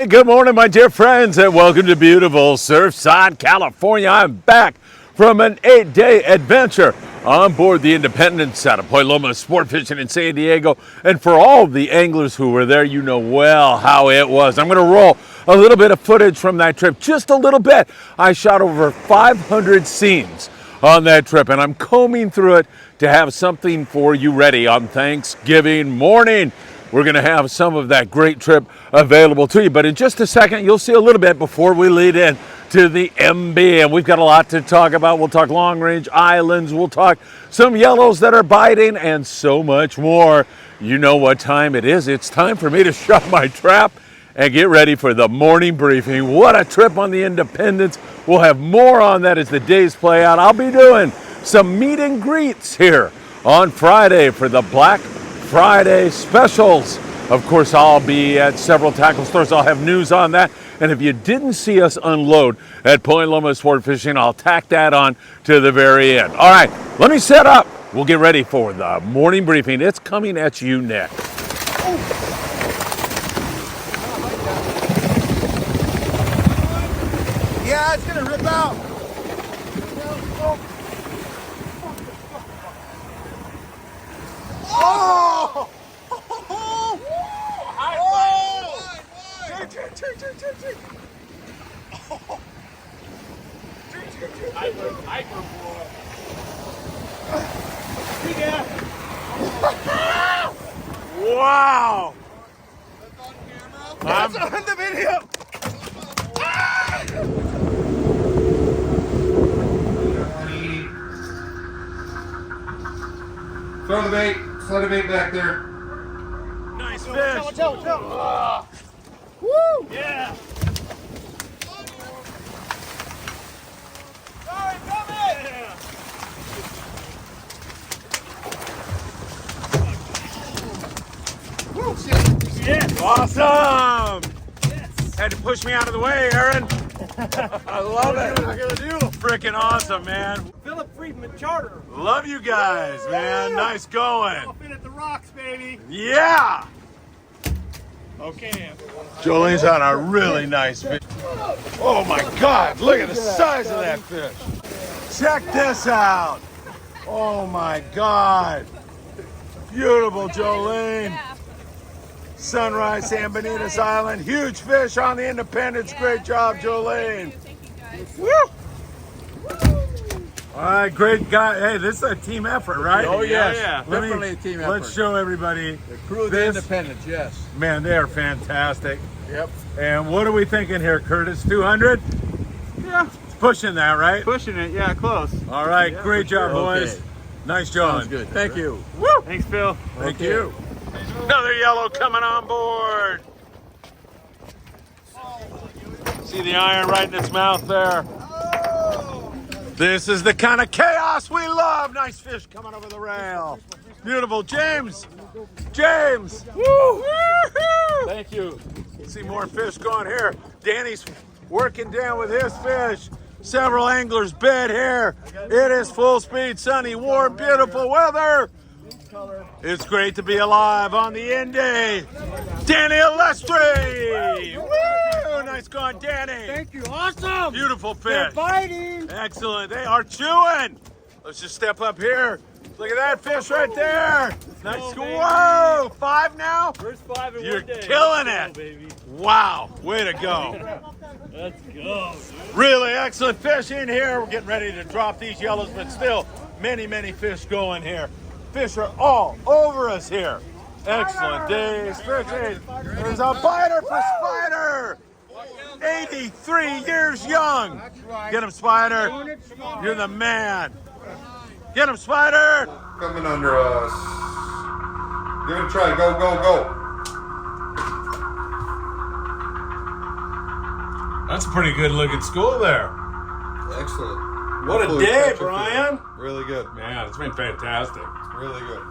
Hey, good morning, my dear friends, and welcome to beautiful Surfside, California. I'm back from an 8-day adventure on board the Independence out of Point Loma Sport Fishing in San Diego. And for all of the anglers who were there, you know well how it was. I'm going to roll a little bit of footage from that trip, just a little bit. I shot over 500 scenes on that trip, and I'm combing through it to have something for you ready on Thanksgiving morning. We're going to have some of that great trip available to you. But in just a second, you'll see a little bit before we lead in to the MB. And we've got a lot to talk about. We'll talk long range islands. We'll talk some yellows that are biting and so much more. You know what time it is. It's time for me to shut my trap and get ready for the morning briefing. What a trip on the Independence. We'll have more on that as the days play out. I'll be doing some meet and greets here on Friday for the Black Friday specials. Of course, I'll be at several tackle stores. I'll have news on that. And if you didn't see us unload at Point Loma Sport Fishing, I'll tack that on to the very end. All right, let me set up. We'll get ready for the morning briefing. It's coming at you next. Yeah, it's gonna rip out. Oh! Wow! That's on the video. Throw the bait, slide the bait back there. Nice fish. Woo! Yeah. Sorry, coming! Woo! Yes. Awesome. Yes. Had to push me out of the way, Aaron. I love it. What are you gonna do? Freaking awesome, man. Philip Friedman charter. Love you guys, man. Nice going. Off in at the rocks, baby. Yeah. Okay. Jolene's on a really nice fish. Oh my God, look at the size of that fish. Check this out. Oh my God. Beautiful, Jolene. Sunrise, San Benitas Island. Huge fish on the Independence. Great job, Jolene. Woo! All right, great guy. Hey, this is a team effort, right? Oh, yes. Yeah. Definitely a team effort. Let's show everybody. The crew of the This- Independence, yes. Man, they are fantastic. Yep. And what are we thinking here, Curtis? 200? Yeah, It's pushing that, right? pushing it. Yeah, close. All right, Yeah, great for sure. job, boys. Okay. Nice job. Sounds good. Thank you. Woo! Thanks, Phil. Thank Okay. you. Another yellow coming on board. See the iron right in its mouth there. This is the kind of chaos we love. Nice fish coming over the rail. Beautiful, James. James. Woo! Woo-hoo! Thank you. See more fish going here. Danny's working down with his fish. Several anglers bed here. It is full speed, sunny, warm, beautiful weather. It's great to be alive on the Indy. Danny Alestri. Woo! Nice going, Danny. Thank you. Awesome. Beautiful They're fish. biting. Excellent. They are chewing. Let's just step up here. Look at that fish right there. Nice. baby. Whoa! 5 now? First 5 in You're one day. killing Let's it. go, baby. Wow. Way to go. Let's go. Really excellent fish in here. We're getting ready to drop these yellows, but still many, many fish going here. Fish are all over us here. Excellent days fishing. There's a biter for Spider. 83 years young. Get him, Spider. You're the man. Get him, Spider. Coming under us. Give it a try. Go, go, go. That's a pretty good looking school there. Excellent. What a Hopefully day, catch a Brian. fish. Really good. Man, it's been fantastic. Really good.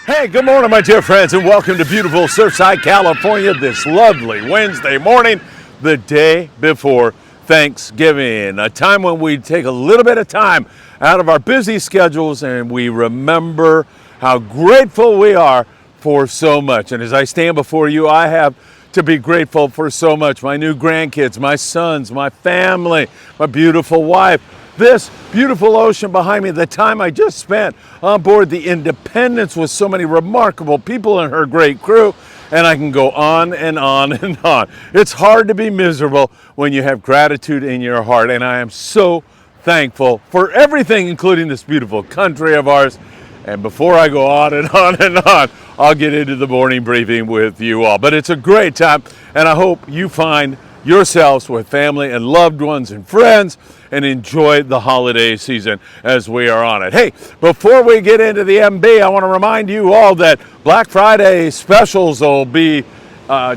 Hey, good morning, my dear friends, and welcome to beautiful Surfside, California this lovely Wednesday morning, the day before Thanksgiving, a time when we take a little bit of time out of our busy schedules and we remember how grateful we are for so much. And as I stand before you, I have to be grateful for so much. My new grandkids, my sons, my family, my beautiful wife, this beautiful ocean behind me, the time I just spent on board the Independence with so many remarkable people and her great crew, and I can go on and on and on. It's hard to be miserable when you have gratitude in your heart, and I am so thankful for everything, including this beautiful country of ours. And before I go on and on and on, I'll get into the morning briefing with you all. But it's a great time, and I hope you find yourselves with family and loved ones and friends and enjoy the holiday season as we are on it. Hey, before we get into the MB, I want to remind you all that Black Friday specials will be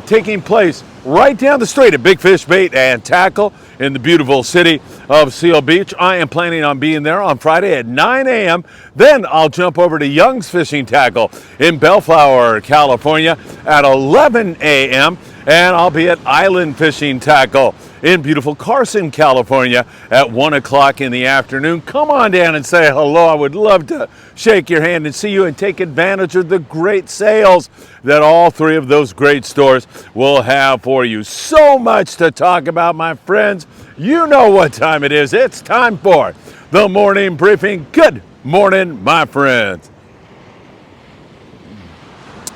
taking place right down the street at Big Fish Bait and Tackle in the beautiful city of Seal Beach. I am planning on being there on Friday at 9 a.m. Then I'll jump over to Young's Fishing Tackle in Bellflower, California at 11 a.m. And I'll be at Island Fishing Tackle in beautiful Carson, California at 1 o'clock in the afternoon. Come on down and say hello. I would love to shake your hand and see you and take advantage of the great sales that all three of those great stores will have for you. So much to talk about, my friends. You know what time it is. It's time for the morning briefing. Good morning, my friends.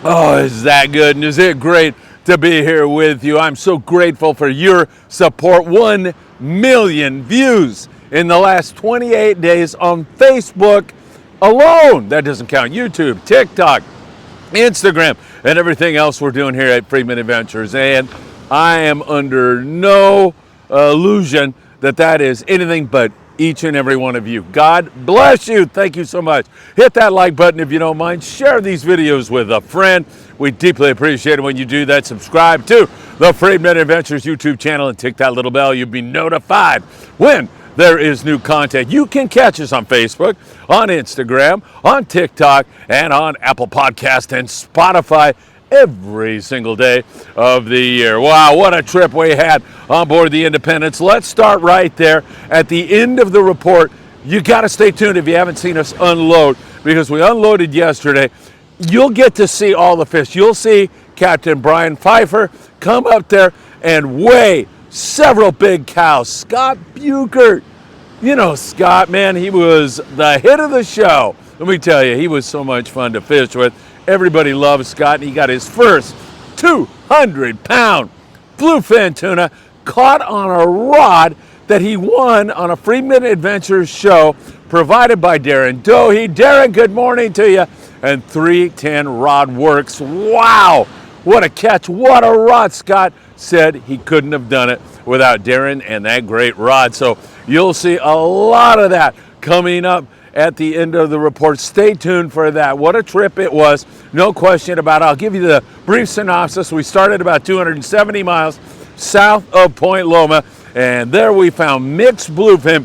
Oh, is that good? And is it great to be here with you? I'm so grateful for your support. 1 million views in the last 28 days on Facebook alone. That doesn't count YouTube, TikTok, Instagram, and everything else we're doing here at Friedman Adventures. And I am under no illusion that that is anything but each and every one of you. God bless you. Thank you so much. Hit that like button if you don't mind. Share these videos with a friend. We deeply appreciate it when you do that. Subscribe to the Friedman Adventures YouTube channel and tick that little bell. You'll be notified when there is new content. You can catch us on Facebook, on Instagram, on TikTok, and on Apple Podcast and Spotify every single day of the year. Wow, what a trip we had on board the Independence. Let's start right there at the end of the report. You got to stay tuned if you haven't seen us unload, because we unloaded yesterday. You'll get to see all the fish. You'll see Captain Brian Pfeiffer come up there and weigh several big cows. Scott Buchert, you know Scott, man, he was the hit of the show. Let me tell you, he was so much fun to fish with. Everybody loves Scott, and he got his first 200-pound bluefin tuna caught on a rod that he won on a Friedman Adventures show provided by Darren Dohe. Darren, good morning to you. And 310 Rod Works. Wow, what a catch, what a rod. Scott said he couldn't have done it without Darren and that great rod. So you'll see a lot of that coming up at the end of the report. Stay tuned for that. What a trip it was, no question about it. I'll give you the brief synopsis. We started about 270 miles south of Point Loma, and there we found mixed bluefin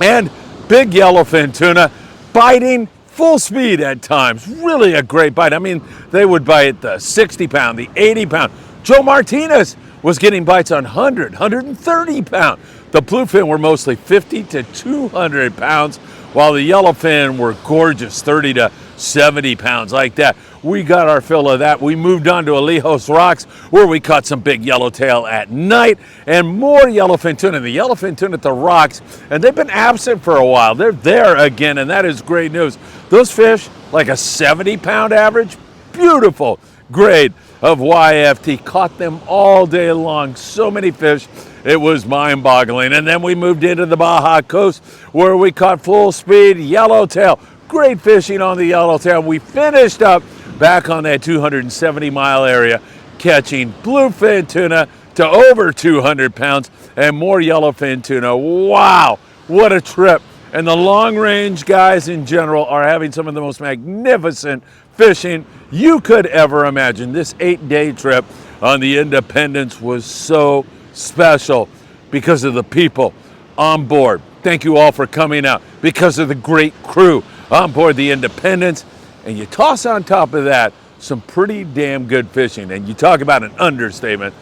and big yellowfin tuna biting full speed at times. Really a great bite. I mean, they would bite the 60-pound, the 80-pound. Joe Martinez was getting bites on 100, 130-pound. The bluefin were mostly 50 to 200 pounds, while the yellowfin were gorgeous, 30 to 70 pounds like that. We got our fill of that. We moved on to Alejos Rocks, where we caught some big yellowtail at night and more yellowfin tuna. The yellowfin tuna at the rocks, and they've been absent for a while. They're there again, and that is great news. Those fish, like a 70-pound average, beautiful grade of YFT. Caught them all day long. So many fish, it was mind-boggling. And then we moved into the Baja coast, where we caught full speed yellowtail. Great fishing on the yellowtail. We finished up back on that 270-mile area, catching bluefin tuna to over 200 pounds and more yellowfin tuna. Wow, what a trip. And the long-range guys in general are having some of the most magnificent fishing you could ever imagine. This 8-day trip on the Independence was so special because of the people on board. Thank you all for coming out. Because of the great crew on board the Independence, and you toss on top of that some pretty damn good fishing. And you talk about an understatement.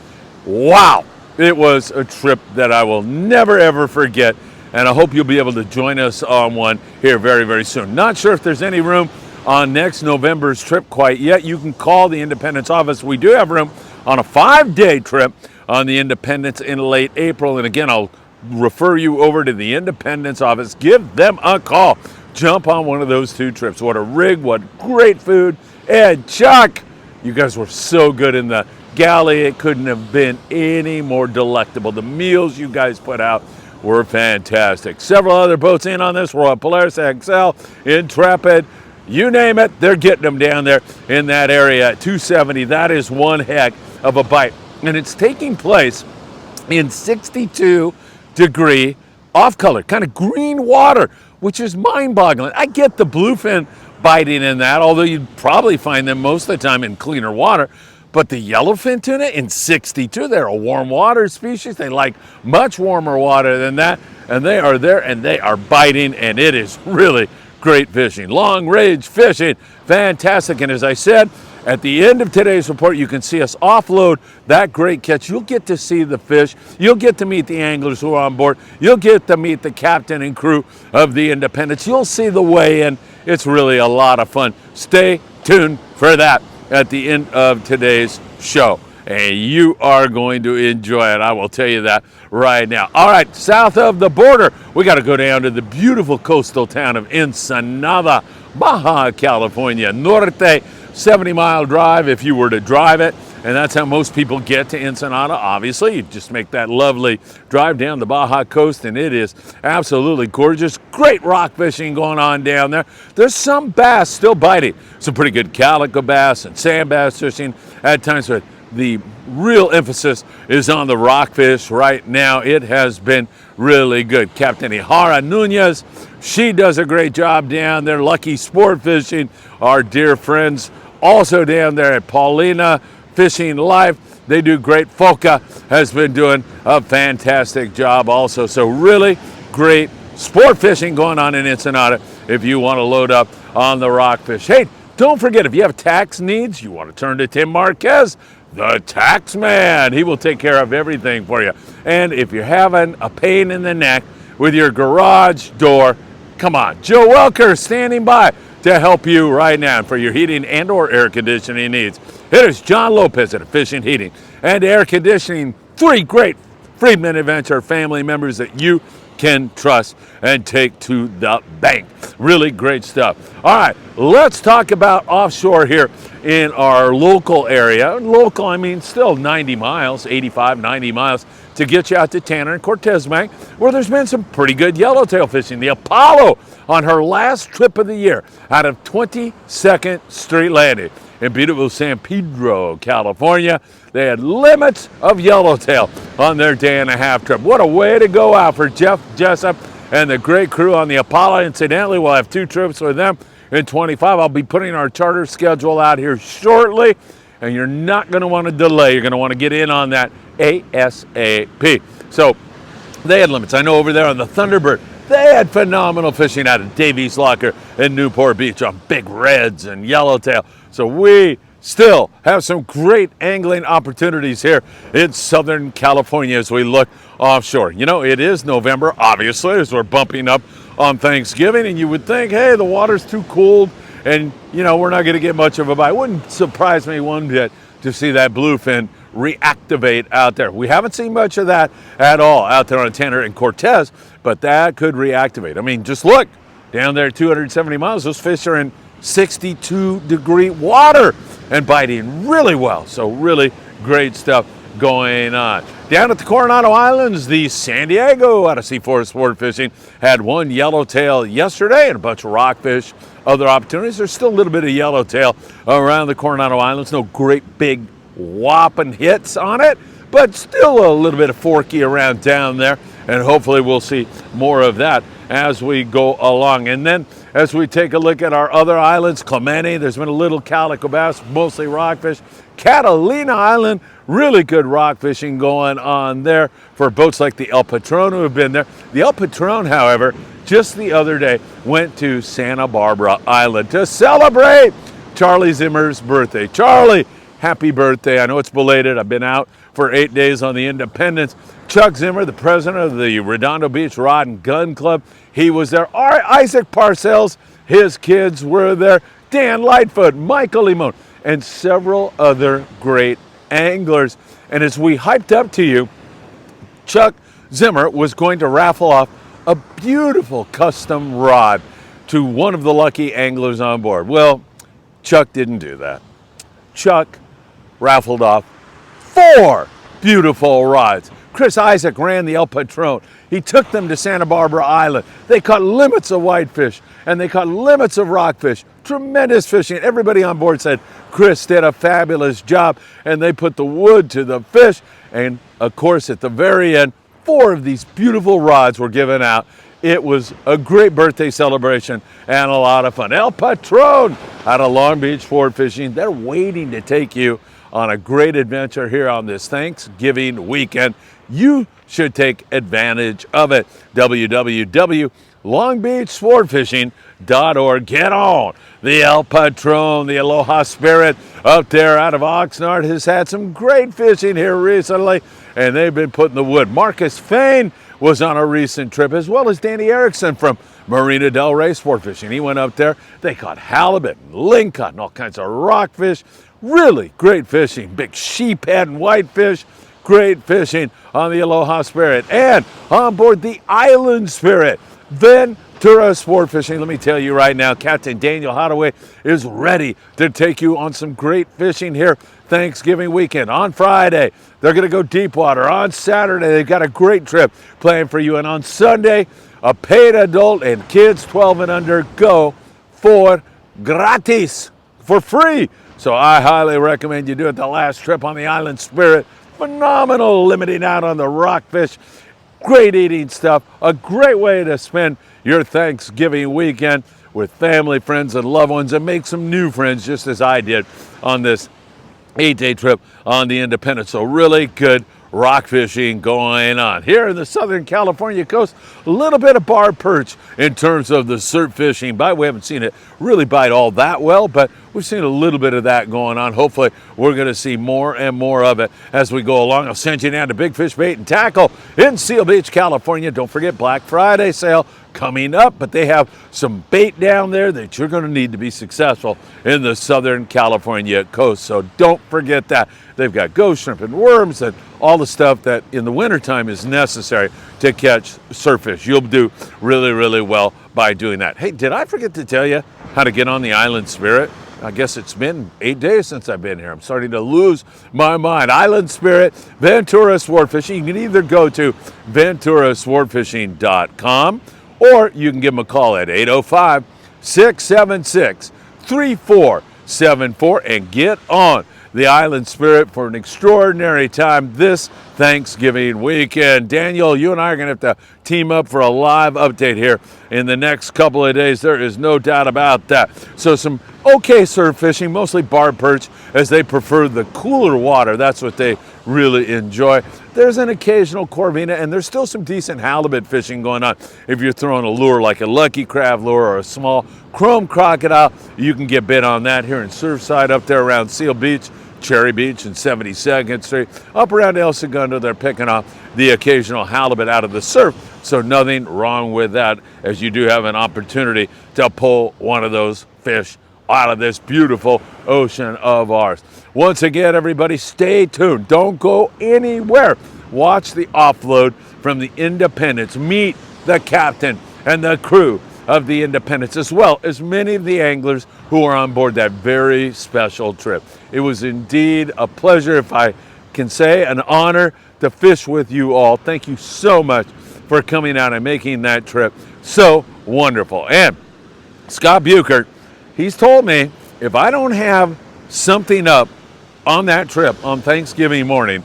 Wow, it was a trip that I will never ever forget, and I hope you'll be able to join us on one here very, very soon. Not sure if there's any room on next November's trip quite yet. You can call the Independence office. We do have room on a 5-day trip on the Independence in late April, and again, I'll refer you over to the Independence office. Give them a call. Jump on one of those 2 trips. What a rig, what great food. Ed, Chuck, you guys were so good in the galley. It couldn't have been any more delectable. The meals you guys put out were fantastic. Several other boats in on this. Royal Polaris, XL, Intrepid, you name it, they're getting them down there in that area at 270. That is one heck of a bite. And it's taking place in 62-degree off-color, kind of green water, which is mind-boggling. I get the bluefin biting in that, although you'd probably find them most of the time in cleaner water. But the yellowfin tuna in 62, they're a warm water species. They like much warmer water than that. And they are there and they are biting, and it is really great fishing. Long range fishing, fantastic. And as I said, at the end of today's report, you can see us offload that great catch. You'll get to see the fish. You'll get to meet the anglers who are on board. You'll get to meet the captain and crew of the Independence. You'll see the weigh-in. It's really a lot of fun. Stay tuned for that at the end of today's show. And you are going to enjoy it. I will tell you that right now. All right, south of the border, we got to go down to the beautiful coastal town of Ensenada, Baja, California. Norte, 70-mile drive if you were to drive it. And that's how most people get to Ensenada. Obviously, you just make that lovely drive down the Baja coast, and it is absolutely gorgeous. Great rock fishing going on down there. There's some bass still biting. Some pretty good calico bass and sand bass fishing at times, but the real emphasis is on the rockfish right now. It has been really good. Captain Ihara Nunez, she does a great job down there. Lucky Sport Fishing, our dear friends, also down there at Paulina Fishing Life. They do great. Foca has been doing a fantastic job also. So really great sport fishing going on in Ensenada if you want to load up on the rockfish. Hey, don't forget, if you have tax needs, you want to turn to Tim Marquez, the tax man. He will take care of everything for you. And if you're having a pain in the neck with your garage door, come on, Joe Welker standing by to help you right now for your heating and or air conditioning needs. It is John Lopez at Efficient Heating and Air Conditioning. 3 great Friedman Adventure family members that you can trust and take to the bank. Really great stuff. All right, let's talk about offshore here in our local area. Local, I mean still 90 miles, 85, 90 miles to get you out to Tanner and Cortez Bank, where there's been some pretty good yellowtail fishing. The Apollo on her last trip of the year out of 22nd Street Landing in beautiful San Pedro, California. They had limits of yellowtail on their day-and-a-half trip. What a way to go out for Jeff Jessup and the great crew on the Apollo. Incidentally, we'll have 2 trips with them in 25. I'll be putting our charter schedule out here shortly, and you're not going to want to delay. You're going to want to get in on that ASAP. So they had limits. I know over there on the Thunderbird, they had phenomenal fishing out of Davies Locker in Newport Beach on big reds and yellowtail. So we still have some great angling opportunities here in Southern California as we look offshore. You know, it is November, obviously, as we're bumping up on Thanksgiving, and you would think, hey, the water's too cold and, you know, we're not going to get much of a bite. It wouldn't surprise me one bit to see that bluefin reactivate out there. We haven't seen much of that at all out there on Tanner and Cortez, but that could reactivate. I mean, just look, down there 270 miles, those fish are in 62-degree water and biting really well. So really great stuff going on. Down at the Coronado Islands, the San Diego out of Seaforth Sport Fishing had 1 yellowtail yesterday and a bunch of rockfish. Other opportunities, there's still a little bit of yellowtail around the Coronado Islands. No great big whopping hits on it, but still a little bit of forky around down there, and hopefully we'll see more of that as we go along. And then as we take a look at our other islands, Clemente, there's been a little calico bass, mostly rockfish. Catalina Island, Really good rock fishing going on there for boats like the El Patron who have been there. The El Patron, however, just the other day went to Santa Barbara Island to celebrate Charlie Zimmer's birthday. Charlie, happy birthday. I know it's belated. I've been out for 8 days on the Independence. Chuck Zimmer, the president of the Redondo Beach Rod and Gun Club, he was there. Isaac Parcells, his kids were there. Dan Lightfoot, Michael Limon, and several other great anglers. And as we hyped up to you, Chuck Zimmer was going to raffle off a beautiful custom rod to one of the lucky anglers on board. Well, Chuck didn't do that. Chuck raffled off 4 beautiful rods. Chris Isaac ran the El Patron. He took them to Santa Barbara Island. They caught limits of whitefish and they caught limits of rockfish. Tremendous fishing. Everybody on board said Chris did a fabulous job, and they put the wood to the fish. And of course, at the very end, 4 of these beautiful rods were given out. It was a great birthday celebration and a lot of fun. El Patron out of Long Beach Sport Fishing. They're waiting to take you on a great adventure here on this Thanksgiving weekend. You should take advantage of it. www.longbeachsportfishing.org. Get on. The El Patron, the Aloha Spirit up there out of Oxnard has had some great fishing here recently, and they've been putting the wood. Marcus Fain was on a recent trip, as well as Danny Erickson from Marina Del Rey Sport Fishing. He went up there. They caught halibut and lingcod and all kinds of rockfish. Really great fishing. Big sheephead and whitefish. Great fishing on the Aloha Spirit. And on board the Island Spirit, Ventura Sport Fishing. Let me tell you right now, Captain Daniel Hadaway is ready to take you on some great fishing here Thanksgiving weekend. On Friday, they're going to go deep water. On Saturday, they've got a great trip planned for you. And on Sunday, a paid adult and kids 12 and under go for gratis, for free. So I highly recommend you do it. The last trip on the Island Spirit. Phenomenal, limiting out on the rockfish. Great eating stuff. A great way to spend your Thanksgiving weekend with family, friends, and loved ones, and make some new friends, just as I did on this 8-day trip on the Independence. So really good rock fishing going on. Here in the Southern California coast, a little bit of bar perch in terms of the surf fishing bite. We haven't seen it really bite all that well, but we've seen a little bit of that going on. Hopefully, we're going to see more and more of it as we go along. I'll send you down to Big Fish Bait and Tackle in Seal Beach, California. Don't forget Black Friday sale coming up, but they have some bait down there that you're going to need to be successful in the Southern California coast. So don't forget that. They've got ghost shrimp and worms and all the stuff that in the wintertime is necessary to catch surffish. You'll do really, really well by doing that. Hey, did I forget to tell you how to get on the Island Spirit? I guess it's been 8 days since I've been here. I'm starting to lose my mind. Island Spirit, Ventura Sport Fishing. You can either go to venturasportfishing.com or you can give them a call at 805-676-3474 and get on the Island Spirit for an extraordinary time this Thanksgiving weekend. Daniel, you and I are going to have to team up for a live update here in the next couple of days. There is no doubt about that. So some okay surf fishing, mostly barb perch, as they prefer the cooler water. That's what they really enjoy. There's an occasional corvina, and there's still some decent halibut fishing going on. If you're throwing a lure like a Lucky Crab lure or a small chrome crocodile, you can get bit on that here in Surfside up there around Seal Beach, Cherry Beach, and 72nd Street. Up around El Segundo, they're picking off the occasional halibut out of the surf, so nothing wrong with that, as you do have an opportunity to pull one of those fish out of this beautiful ocean of ours. Once again, everybody, stay tuned. Don't go anywhere. Watch the offload from the Independence. Meet the captain and the crew of the Independence, as well as many of the anglers who are on board that very special trip. It was indeed a pleasure, if I can say, an honor to fish with you all. Thank you so much for coming out and making that trip so wonderful. And Scott Buchert, he's told me if I don't have something up on that trip on Thanksgiving morning,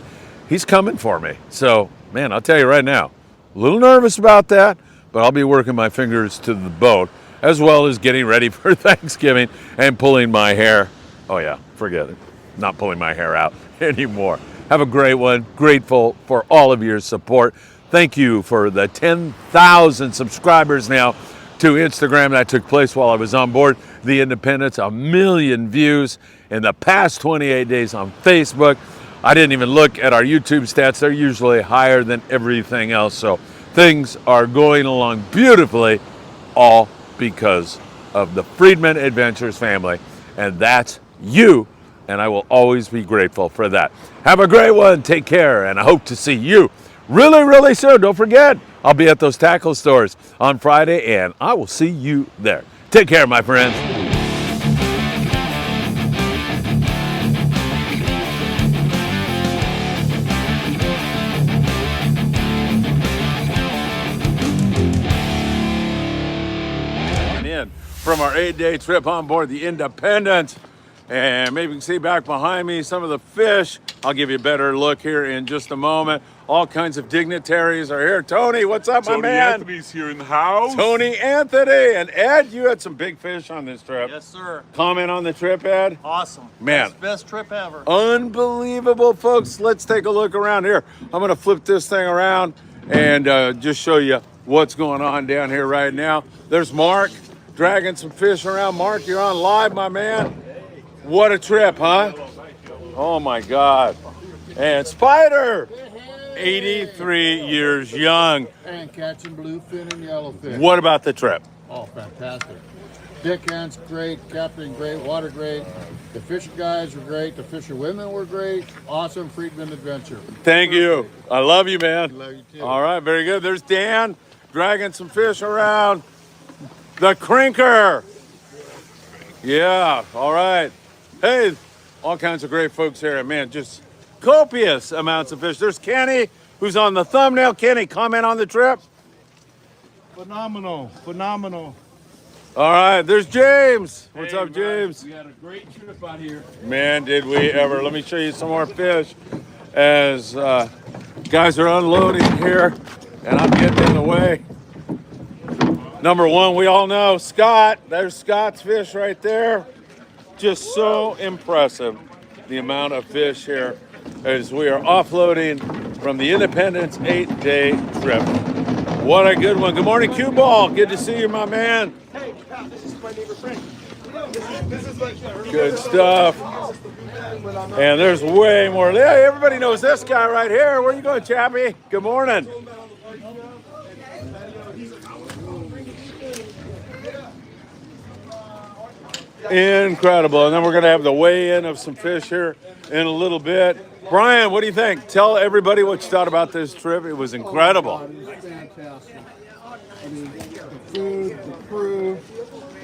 he's coming for me. So, man, I'll tell you right now, a little nervous about that, but I'll be working my fingers to the bone, as well as getting ready for Thanksgiving and pulling my hair. Oh yeah, forget it. Not pulling my hair out anymore. Have a great one. Grateful for all of your support. Thank you for the 10,000 subscribers now to Instagram that took place while I was on board the Independence. 1 million views in the past 28 days on Facebook. I didn't even look at our YouTube stats. They're usually higher than everything else. So things are going along beautifully, all because of the Friedman Adventures family. And that's you. And I will always be grateful for that. Have a great one. Take care. And I hope to see you really, really soon. Don't forget, I'll be at those tackle stores on Friday, and I will see you there. Take care, my friends. In from our 8-day trip on board the Independence. And maybe you can see back behind me some of the fish. I'll give you a better look here in just a moment. All kinds of dignitaries are here. Tony, what's up, my man? Tony Anthony's here in the house. Tony Anthony. And Ed, you had some big fish on this trip. Yes, sir. Comment on the trip, Ed? Awesome. Man. Best trip ever. Unbelievable, folks. Let's take a look around here. I'm going to flip this thing around and just show you what's going on down here right now. There's Mark dragging some fish around. Mark, you're on live, my man. What a trip, huh? Oh my God. And Spider, 83 years young. And catching bluefin and yellowfish. What about the trip? Oh, fantastic. Dick Ant's great, captain great, water great. The fisher guys were great. The fisher women were great. Awesome Friedman adventure. Thank you. I love you, man. Love you too. All right, very good. There's Dan dragging some fish around. The crinker. Yeah, all right. Hey, all kinds of great folks here. Man, just copious amounts of fish. There's Kenny, who's on the thumbnail. Kenny, comment on the trip. Phenomenal, phenomenal. All right, there's James. What's up, man, James? We had a great trip out here. Man, did we ever. Let me show you some more fish as guys are unloading here, and I'm getting in the way. Number one, we all know Scott. There's Scott's fish right there. Just so impressive, the amount of fish here as we are offloading from the Independence 8-day trip. What a good one. Good morning, Cue Ball. Good to see you, my man. Hey, Pat, this is my neighbor Frank. This is like Good stuff. And there's way more. Yeah, everybody knows this guy right here. Where you going, Chappie? Good morning. Incredible. And then we're going to have the weigh-in of some fish here in a little bit. Brian, what do you think? Tell everybody what you thought about this trip. It was incredible. It was fantastic. I mean, the food, the crew,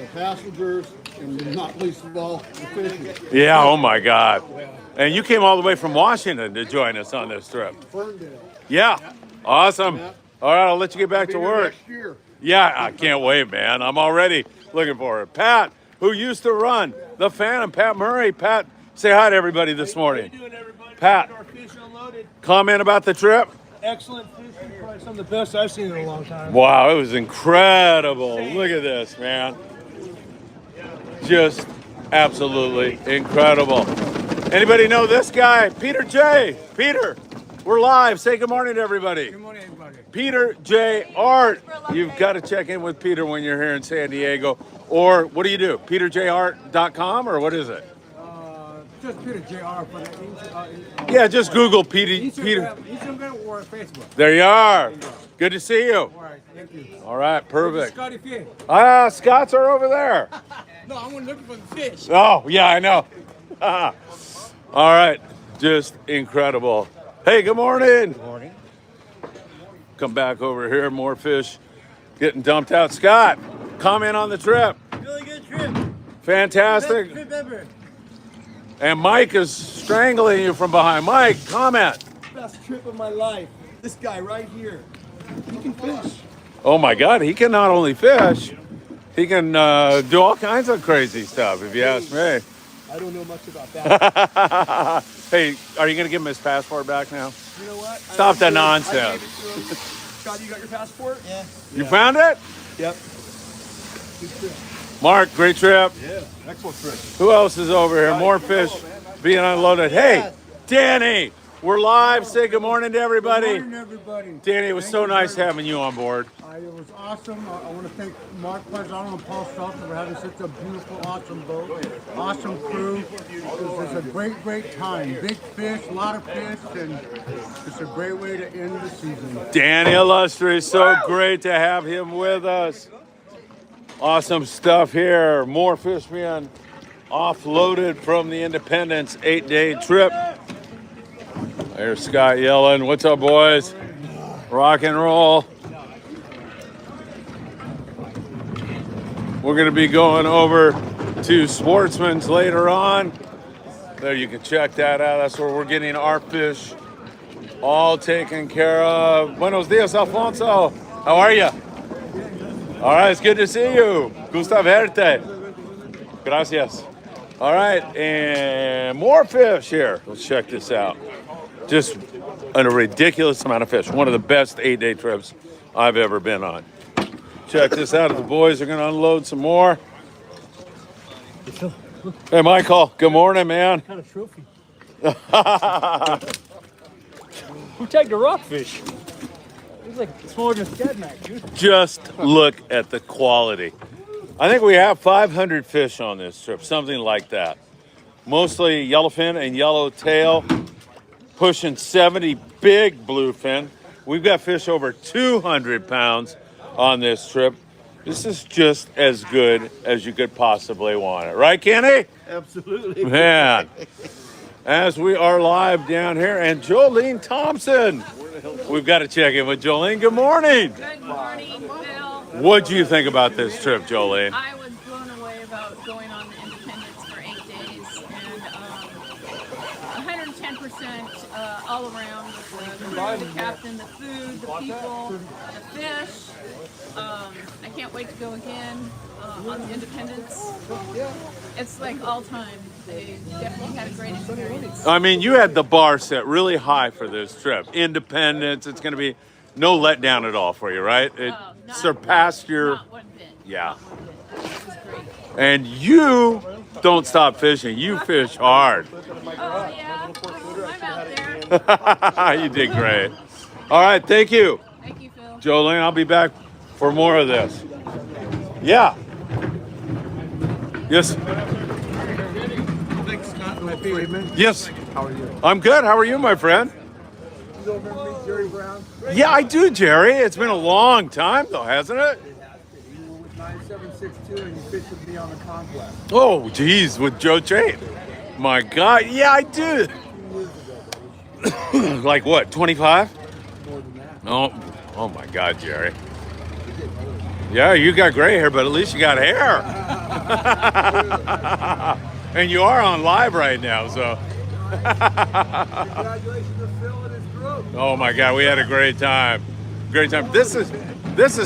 the passengers, and not least of all, the fishing. Yeah, oh my God. And you came all the way from Washington to join us on this trip. Ferndale. Yeah, awesome. Yeah. All right, I'll let you get back to Be here work. next year. Yeah, I can't wait, man. I'm already looking for it. Pat, who used to run the Phantom, Pat Murray. Pat, say hi to everybody this morning. How you doing, everybody? Pat. Our fish unloaded. Comment about the trip. Excellent fishing. Probably some of the best I've seen in a long time. Wow, it was incredible. Look at this, man. Just absolutely incredible. Anybody know this guy? Peter J. Peter, we're live. Say good morning to everybody. Good morning, everybody. Peter J. Art. You've got to check in with Peter when you're here in San Diego. Or what do you do? PeterJArt.com or what is it? Just Peter JR, but Yeah, just Google Peter. Instagram or Facebook. There you are. Good to see you. All right, thank you. All right, perfect. Scotty Fish. Scots are over there. No, I'm looking for the fish. Oh, yeah, I know. All right, just incredible. Hey, good morning. Good Morning. Come back over here, more fish getting dumped out. Scott, comment on the trip. Really good trip. Fantastic. Best trip ever. And Mike is strangling you from behind. Mike, comment. Best trip of my life. This guy right here. He can fish. Oh my God, he can not only fish, he can do all kinds of crazy stuff, if you ask me. I don't know much about that. Hey, are you going to give him his passport back now? You know what? Stop the I nonsense. gave it to him. Scott, you got your passport? Yeah. You found it? Yep. Good trip. Mark, great trip. Yeah, excellent trip. Who else is over here? More fish being unloaded. Hey, Danny, We're live. Say good morning to everybody. Good morning, everybody. Danny, it was Thank so you nice very having you on board. It was awesome. I want to thank Mark Paisano and Paul Stelter for having such a beautiful, awesome boat. Awesome crew. It was a great, great time. Big fish, a lot of fish, and it's a great way to end the season. Danny Illustrious, so great to have him with us. Awesome stuff here. More fish being offloaded from the Independence 8-day trip. There's Scott yelling, "What's up, boys? Rock and roll." We're going to be going over to Sportsman's later on. There, you can check that out. That's where we're getting our fish all taken care of. Buenos dias, Alfonso. How are you? All right, it's good to see you. Gusta verte. Gracias. All right, and more fish here. Let's check this out. Just a ridiculous amount of fish. One of the best 8-day trips I've ever been on. Check this out. The boys are going to unload some more. Hey, Michael. Good morning, man. What kind of trophy? Who tagged a rockfish? It was like smaller than a scadmac, dude. Just look at the quality. I think we have 500 fish on this trip, something like that. Mostly yellowfin and yellowtail, pushing 70 big bluefin. We've got fish over 200 pounds on this trip. This is just as good as you could possibly want it. Right, Kenny? Absolutely. Man. As we are live down here, and Jolene Thompson. We've got to check in with Jolene. Good morning. Good morning, Bill. What do you think about this trip, Jolene? I was blown away about going on the Independence for 8 days, and 110% all around with the crew, the captain, the food, the people, the fish. I can't wait to go again on the Independence. It's like all time. They definitely had a great experience. I mean, you had the bar set really high for this trip. Independence, it's going to be no letdown at all for you, right? It Not surpassed your... Not one bit. Yeah. Not one bit. It was great. And you don't stop fishing. You fish hard. Oh, yeah. I'm out there. You did great. All right, thank you. Thank you, Phil. Jolene, I'll be back for more of this. Yeah. Yes. Thanks, Scott. Friedman. Yes. How are you? I'm good. How are you, my friend? You don't remember me, Jerry Brown? Yeah, I do, Jerry. It's been a long time, though, hasn't it? You were with 9762 and you fished with me on the Conquest. Oh, geez, with Joe Chait. My God. Yeah, I do. 2 years ago, buddy. Like what, 25? More than that. Oh my God, Jerry. Yeah, you got gray hair, but at least you got hair. And you are on live right now, so. Congratulations to Phil and his group. Oh my God, we had a great time. Great time. This is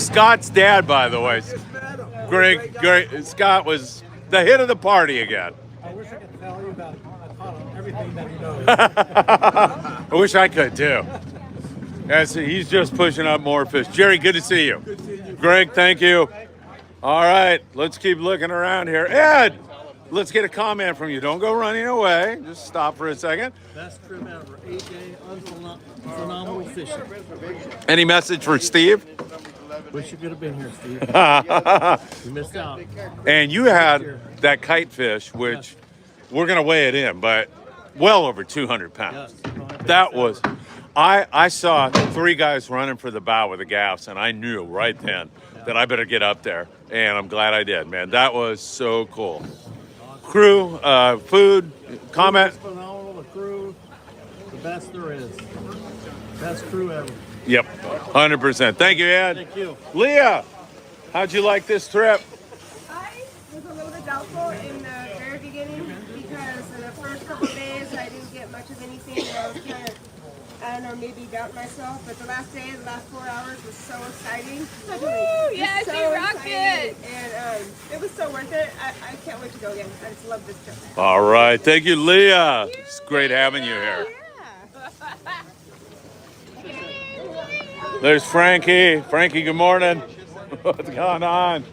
Scott's dad, by the way. Just met him. Great. Scott was the hit of the party again. I wish I could tell you about everything that he knows. I wish I could too. Yes, he's just pushing up more fish. Jerry, good to see you. Good seeing you. Greg, thank you. All right, let's keep looking around here. Ed, let's get a comment from you. Don't go running away. Just stop for a second. Best trip ever. 8-day phenomenal fishing. Any message for Steve? Wish you could have been here, Steve. You missed out. And you had that kite fish, which we're going to weigh it in, but well over 200 pounds. Yes. That was, I saw 3 guys running for the bow with the gaffs, and I knew right then that I better get up there, and I'm glad I did, man. That was so cool. Crew, food, comment? It's phenomenal. The crew, the best there is. Best crew ever. Yep, 100%. Thank you, Ed. Thank you. Leah, how'd you like this trip? I was a little bit doubtful in the very beginning because in the first couple of days I didn't get much of anything. And I was kind of, I don't know, maybe doubting myself. But the last day, the last 4 hours was so exciting. Woo! Yes, So you rocked exciting. it. And it was so worth it. I can't wait to go again. I just love this trip. All right. Thank you, Leah. It's great having you here. Yeah. There's Frankie. Frankie, good morning. What's going on?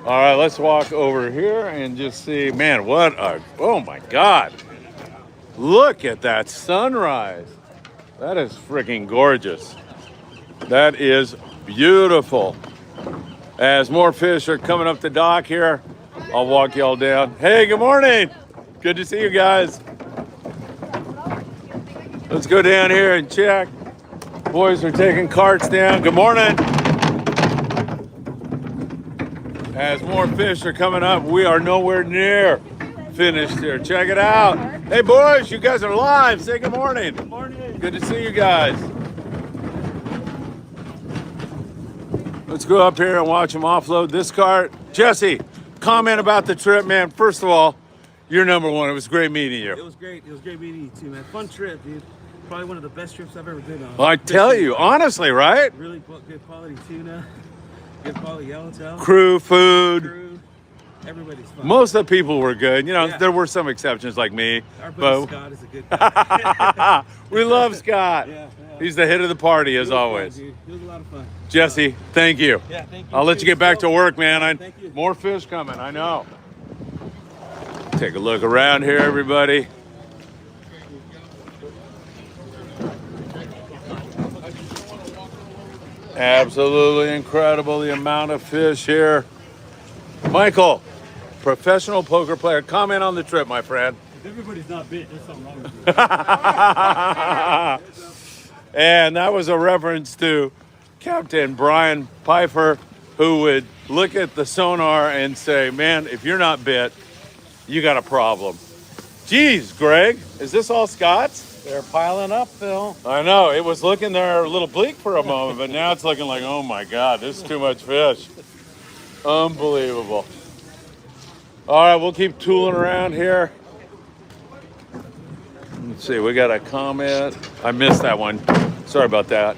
All right, let's walk over here and just see. Man, what a, oh my God. Look at that sunrise. That is freaking gorgeous. That is beautiful. As more fish are coming up the dock here, I'll walk y'all down. Hey, good morning. Good to see you guys. Let's go down here and check. Boys are taking carts down. Good morning. As more fish are coming up, we are nowhere near finished here. Check it out. Hey, boys, you guys are live. Say good morning. Good morning. Good to see you guys. Let's go up here and watch them offload this cart. Jesse, comment about the trip, man. First of all, you're number one. It was great meeting you. It was great. It was great meeting you too, man. Fun trip, dude. Probably one of the best trips I've ever been on. I tell you, honestly, right? Really good quality tuna, good quality yellowtail. Crew, food. Everybody's fun. Most of the people were good. You know, Yeah. there were some exceptions like me. Our buddy But Scott is a good guy. we love Scott. Yeah. He's the hit of the party, as It was fun, always. dude. It was a lot of fun. Jesse, thank you. Yeah, thank you. I'll let you get back to work, man. Thank you. More fish coming, I know. Take a look around here, everybody. Absolutely incredible, the amount of fish here. Michael, professional poker player, comment on the trip, my friend. If everybody's not bit, there's something wrong with you. And that was a reference to Captain Brian Pfeiffer, who would look at the sonar and say, man, if you're not bit, you got a problem. Geez, Greg, is this all Scott's? They're piling up, Phil. I know, it was looking there a little bleak for a moment, but now it's looking like, oh my God, this is too much fish. Unbelievable. All right, we'll keep tooling around here. Let's see, we got a comment. I missed that one. Sorry about that.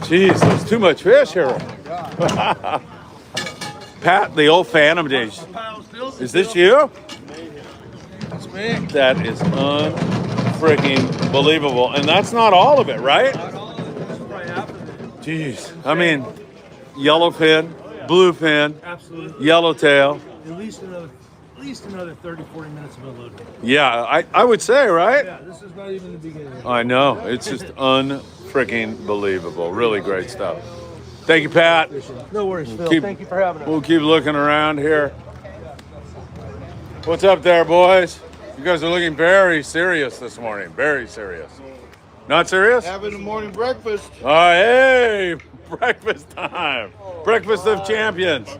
Jeez, there's too much fish here. Pat, the old Phantom days. Is this you? That's me. That is unfreaking believable. And that's not all of it, right? Jeez. I mean, yellowfin, bluefin, Absolutely. yellowtail. At least another 30, 40 minutes of unloading. Yeah, I would say, right? Yeah, this is not even the beginning. I know. It's just unfreaking believable. Really great stuff. Thank you, Pat. No worries, Phil. keep- Thank you for having us. We'll keep looking around here. What's up there, boys? You guys are looking very serious this morning. Very serious. Not serious? Having a morning breakfast. Oh, hey, breakfast time. Breakfast of champions.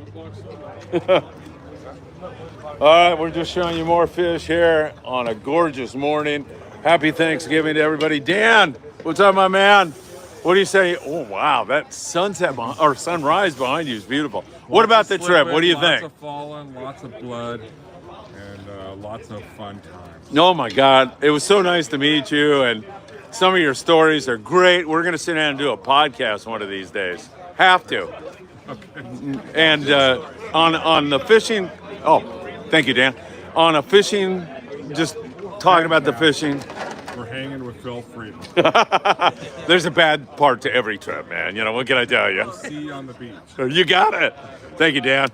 All right, we're just showing you more fish here on a gorgeous morning. Happy Thanksgiving to everybody. Dan, what's up, my man? What do you say? Oh, wow, that sunset or sunrise behind you is beautiful. What about the trip? What do you think? Lots of falling, lots of blood, and lots of fun times. Oh my God, it was so nice to meet you, and some of your stories are great. We're gonna sit down and do a podcast one of these days. Have to. And on the fishing. Oh, thank you, Dan. On a fishing, just talking about the fishing. We're hanging with Phil Friedman. There's a bad part to every trip, man. You know, what can I tell you? See you on the beach. You got it. Thank you, Dan.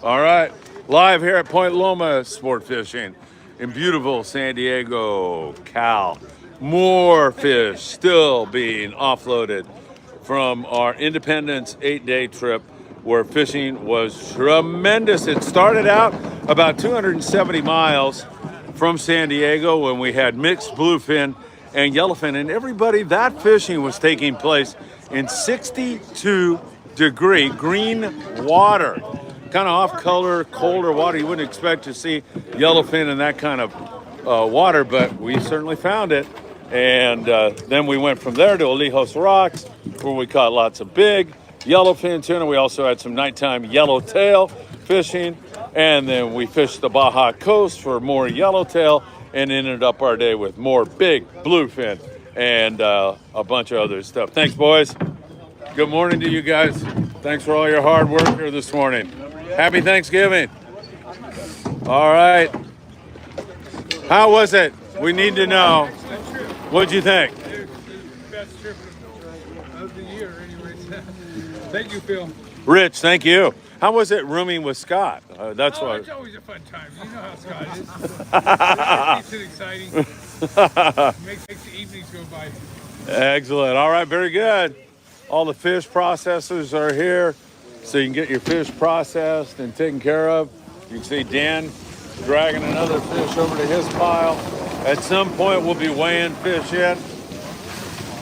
All right. Live here at Point Loma Sport Fishing in beautiful San Diego, Cal. More fish still being offloaded from our Independence 8-day trip where fishing was tremendous. It started out about 270 miles from San Diego when we had mixed bluefin and yellowfin, and everybody, that fishing was taking place in 62-degree green water. Kind of off-color, colder water. You wouldn't expect to see yellowfin in that kind of water, but we certainly found it. And then we went from there to Alijos Rocks, where we caught lots of big yellowfin tuna. We also had some nighttime yellowtail fishing. And then we fished the Baja coast for more yellowtail and ended up our day with more big bluefin and a bunch of other stuff. Thanks, boys. Good morning to you guys. Thanks for all your hard work here this morning. Happy Thanksgiving. All right. How was it? We need to know. What'd you think? Best trip of the year, anyways. Thank you, Phil. Rich, thank you. How was it rooming with Scott? That's what. It's always a fun time. You know how Scott is. It's exciting. Makes the evenings go by. Excellent. All right, very good. All the fish processors are here, so you can get your fish processed and taken care of. You can see Dan dragging another fish over to his pile. At some point, we'll be weighing fish in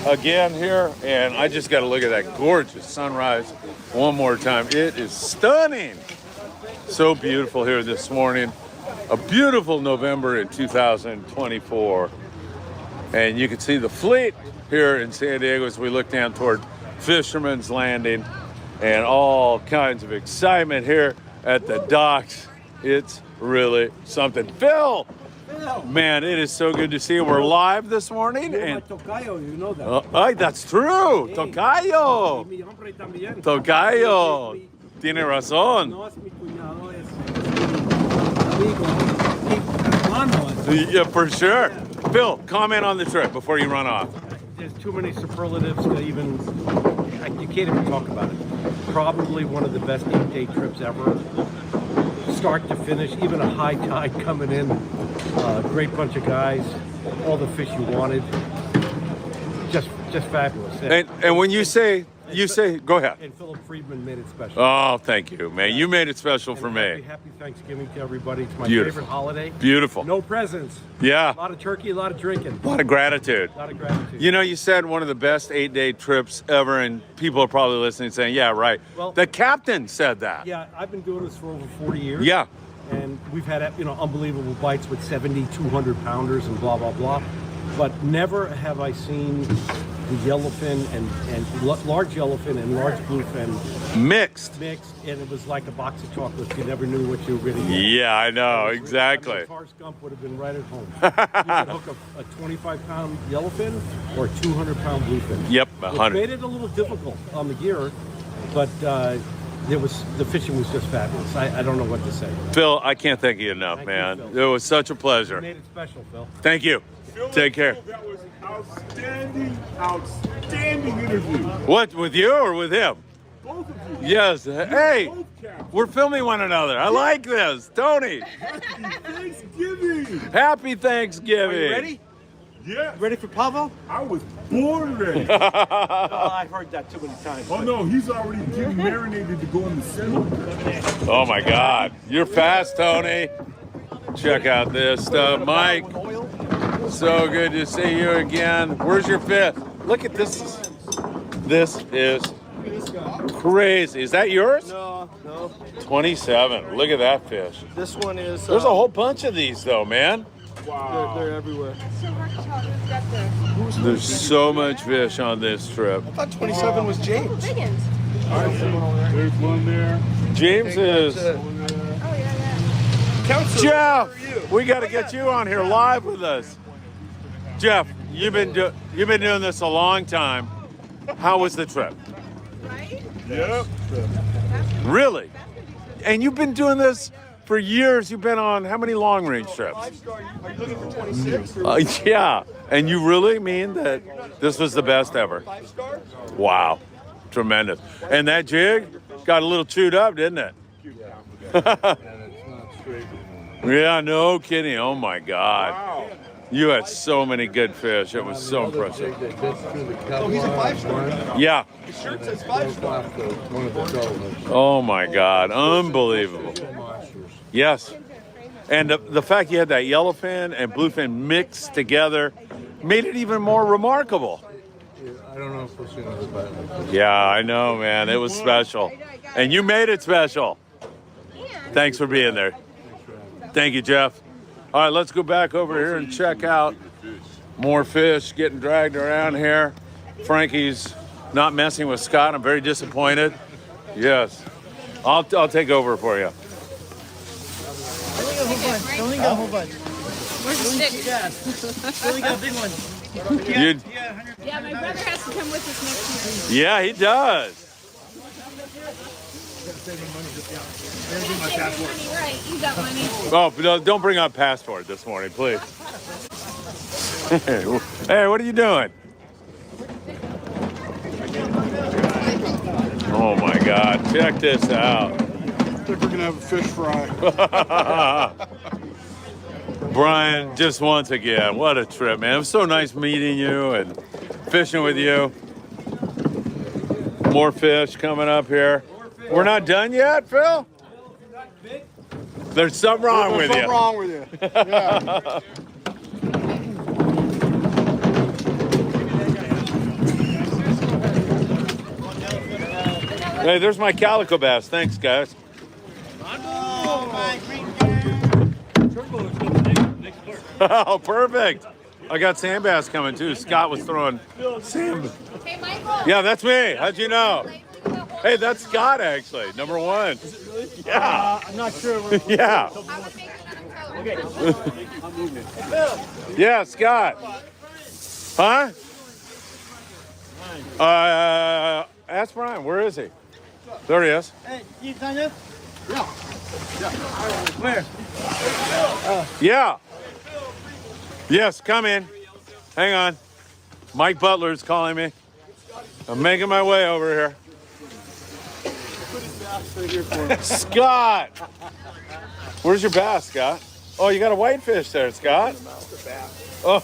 again here, and I just got to look at that gorgeous sunrise one more time. It is stunning. So beautiful here this morning. A beautiful November in 2024. And you can see the fleet here in San Diego as we look down toward Fisherman's Landing, and all kinds of excitement here at the docks. It's really something. Phil! Man, it is so good to see you. We're live this morning. And Tocayo, you know that. ay, that's true. Tocayo. Mi hombre también. Tocayo. Tiene razón. No, es mi cuñado, es amigo. Yeah, for sure. Phil, comment on the trip before you run off. There's too many superlatives to even, you can't even talk about it. Probably one of the best 8-day trips ever. Start to finish, even a high tide coming in. Great bunch of guys, all the fish you wanted. Just fabulous. And when you say, go ahead. And Philip Friedman made it special. Oh, thank you, man. You made it special for me. Happy Thanksgiving to everybody. It's my Beautiful. favorite holiday. Beautiful. No presents. Yeah. A lot of turkey, a lot of drinking. A lot of gratitude. A lot of gratitude. You know, you said one of the best 8-day trips ever, and people are probably listening saying, yeah, right. Well, the captain said that. Yeah, I've been doing this for over 40 years. Yeah. And we've had, unbelievable bites with 70, 200 pounders and blah, blah, blah. But never have I seen the yellowfin and large yellowfin and large bluefin mixed, and it was like a box of chocolates. You never knew what you were going to get. Yeah, I know, exactly. I mean, Tar Skunk would have been right at home. You could hook a 25-pound yellowfin or a 200-pound bluefin. Yep, It 100. made it a little difficult on the gear, but the fishing was just fabulous. I don't know what to say. Phil, I can't thank you enough, Thank you, man. Phil. It was such a pleasure. You made it special, Phil. Thank you. Take care. That was an outstanding interview. What, with you or with him? Both of you. Yes. Hey, Both captains. we're filming one another. I like this. Tony, Happy Thanksgiving. happy Thanksgiving. Are you ready? Yeah. Ready for Pavo? I was born ready. Oh, I've heard that too many times. Oh no, he's already getting marinated to go in the cellar. Oh my God, you're fast, Tony. Check out this stuff, Mike. So good to see you again. Where's your fish? Look at this. This is crazy. Is that yours? No. 27. Look at that fish. This one is. There's a whole bunch of these though, man. Wow. They're everywhere. There's so much fish on this trip. I thought 27 was James. There's one there. James is. Counselor, Jeff, we got to get you on here live with us. Jeff, you've been doing this a long time. How was the trip? Right? Yep. Really? And you've been doing this for years. You've been on how many long range trips? Are you looking for 26? Yeah. And you really mean that this was the best ever? 5-star? Wow. Tremendous. And that jig got a little chewed up, didn't it? Yeah, no kidding. Oh my God. Wow. You had so many good fish. It was so impressive. Oh, he's a 5-star. Yeah. His shirt says 5-star. Oh my God. Unbelievable. Yes. And the fact you had that yellowfin and bluefin mixed together made it even more remarkable. I don't know if we'll see another bite. Yeah, I know, man. It was special. And you made it special. Thanks for being there. Thank you, Jeff. All right, let's go back over here and check out more fish getting dragged around here. Frankie's not messing with Scott. I'm very disappointed. Yes. I'll take over for you. Only got a whole bunch. Where's the stick? Only got a big one. Yeah, my brother has to come with us next year. Yeah, he does. Money, right? You got money. Oh, but don't bring up passport this morning, please. Hey, what are you doing? Oh my God, check this out. I think we're gonna have a fish fry. Brian, just once again, what a trip, man. It was so nice meeting you and fishing with you. More fish coming up here. We're not done yet, Phil? There's something wrong with you. Something wrong with you. Yeah. Hey, there's my calico bass. Thanks, guys. Oh, perfect. I got sand bass coming too. Scott was throwing sand. Hey, Michael. Yeah, that's me. How'd you know? Hey, that's Scott actually, number one. Is it really? Yeah. I'm not sure. Yeah. Yeah, Scott. Huh? Ask Brian. Where is he? There he is. Hey, you signed up? Yeah. Where? Yeah. Yes, come in. Hang on. Mike Butler's calling me. I'm making my way over here. Scott! Where's your bass, Scott? Oh, you got a whitefish there, Scott. Oh,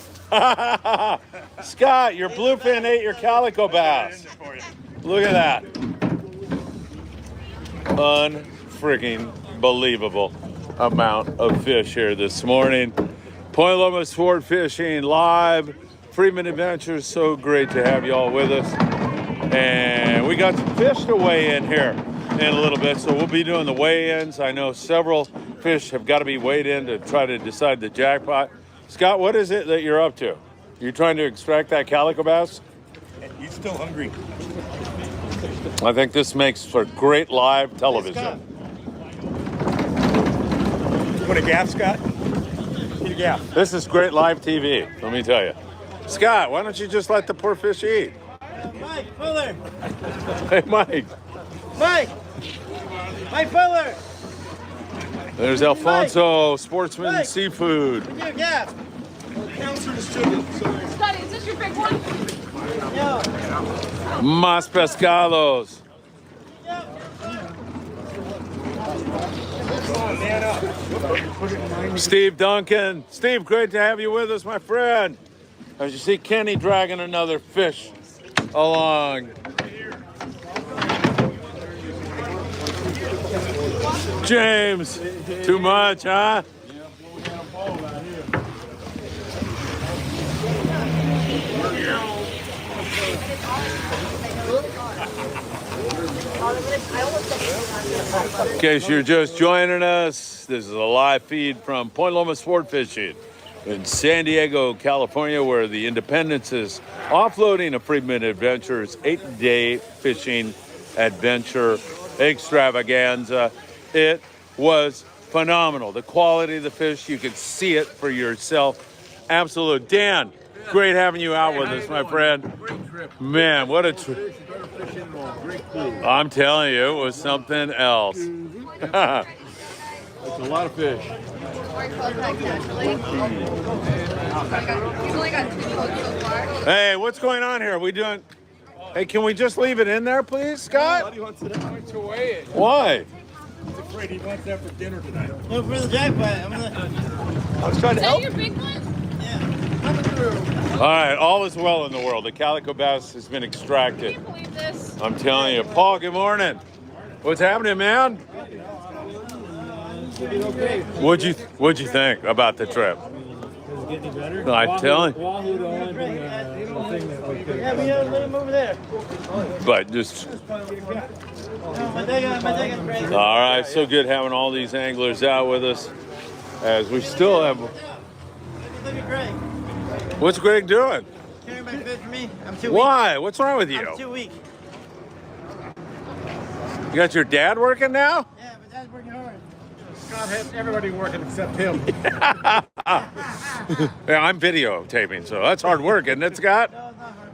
Scott, your bluefin ate your calico bass. Look at that. Unfreaking believable amount of fish here this morning. Point Loma Sport Fishing live. Friedman Adventures, so great to have you all with us. And we got some fish to weigh in here in a little bit, so we'll be doing the weigh-ins. I know several fish have got to be weighed in to try to decide the jackpot. Scott, what is it that you're up to? You're trying to extract that calico bass? He's still hungry. I think this makes for great live television. You want a gaff, Scott? Need a gaff. This is great live TV, let me tell you. Scott, why don't you just let the poor fish eat? Mike Fuller. Hey, Mike. Mike Fuller. There's Alfonso, Sportsman Seafood. Give me a gap. Scotty, is this your big one? Mas Pescados. Steve Duncan. Steve, great to have you with us, my friend. As you see Kenny dragging another fish along. James, too much, huh? In case you're just joining us, this is a live feed from Point Loma Sport Fishing in San Diego, California, where the Independence is offloading a Friedman Adventures 8-day fishing adventure extravaganza. It was phenomenal. The quality of the fish, you could see it for yourself. Absolute. Dan, great having you out with us, my friend. Great trip. Man, what a trip. I'm telling you, it was something else. It's a lot of fish. He's only got 2 loads so far. Hey, what's going on here? We doing... Hey, can we just leave it in there, please, Scott? He wants to weigh it. Why? He's afraid he wants that for dinner tonight. Look for the jackpot. I was trying to Is that help. your big one? All right, all is well in the world. The calico bass has been Can extracted. you believe this? I'm telling you. Paul, good morning. What's happening, man? What'd you think about the trip? Does it get any better? I'm telling you. Wahoo the only been the thing that we could. Yeah, we gotta let him over there. But just, My day all right, so good having all these anglers out with us as we still have. Look at Greg. What's Greg doing? Carrying my fish for me. I'm too Why? What's wrong with weak. you? I'm too weak. You got your dad working now? Yeah, but Dad's working hard. God has everybody working except him. Yeah, I'm videotaping, so that's hard work, isn't it, Scott? No, it's not hard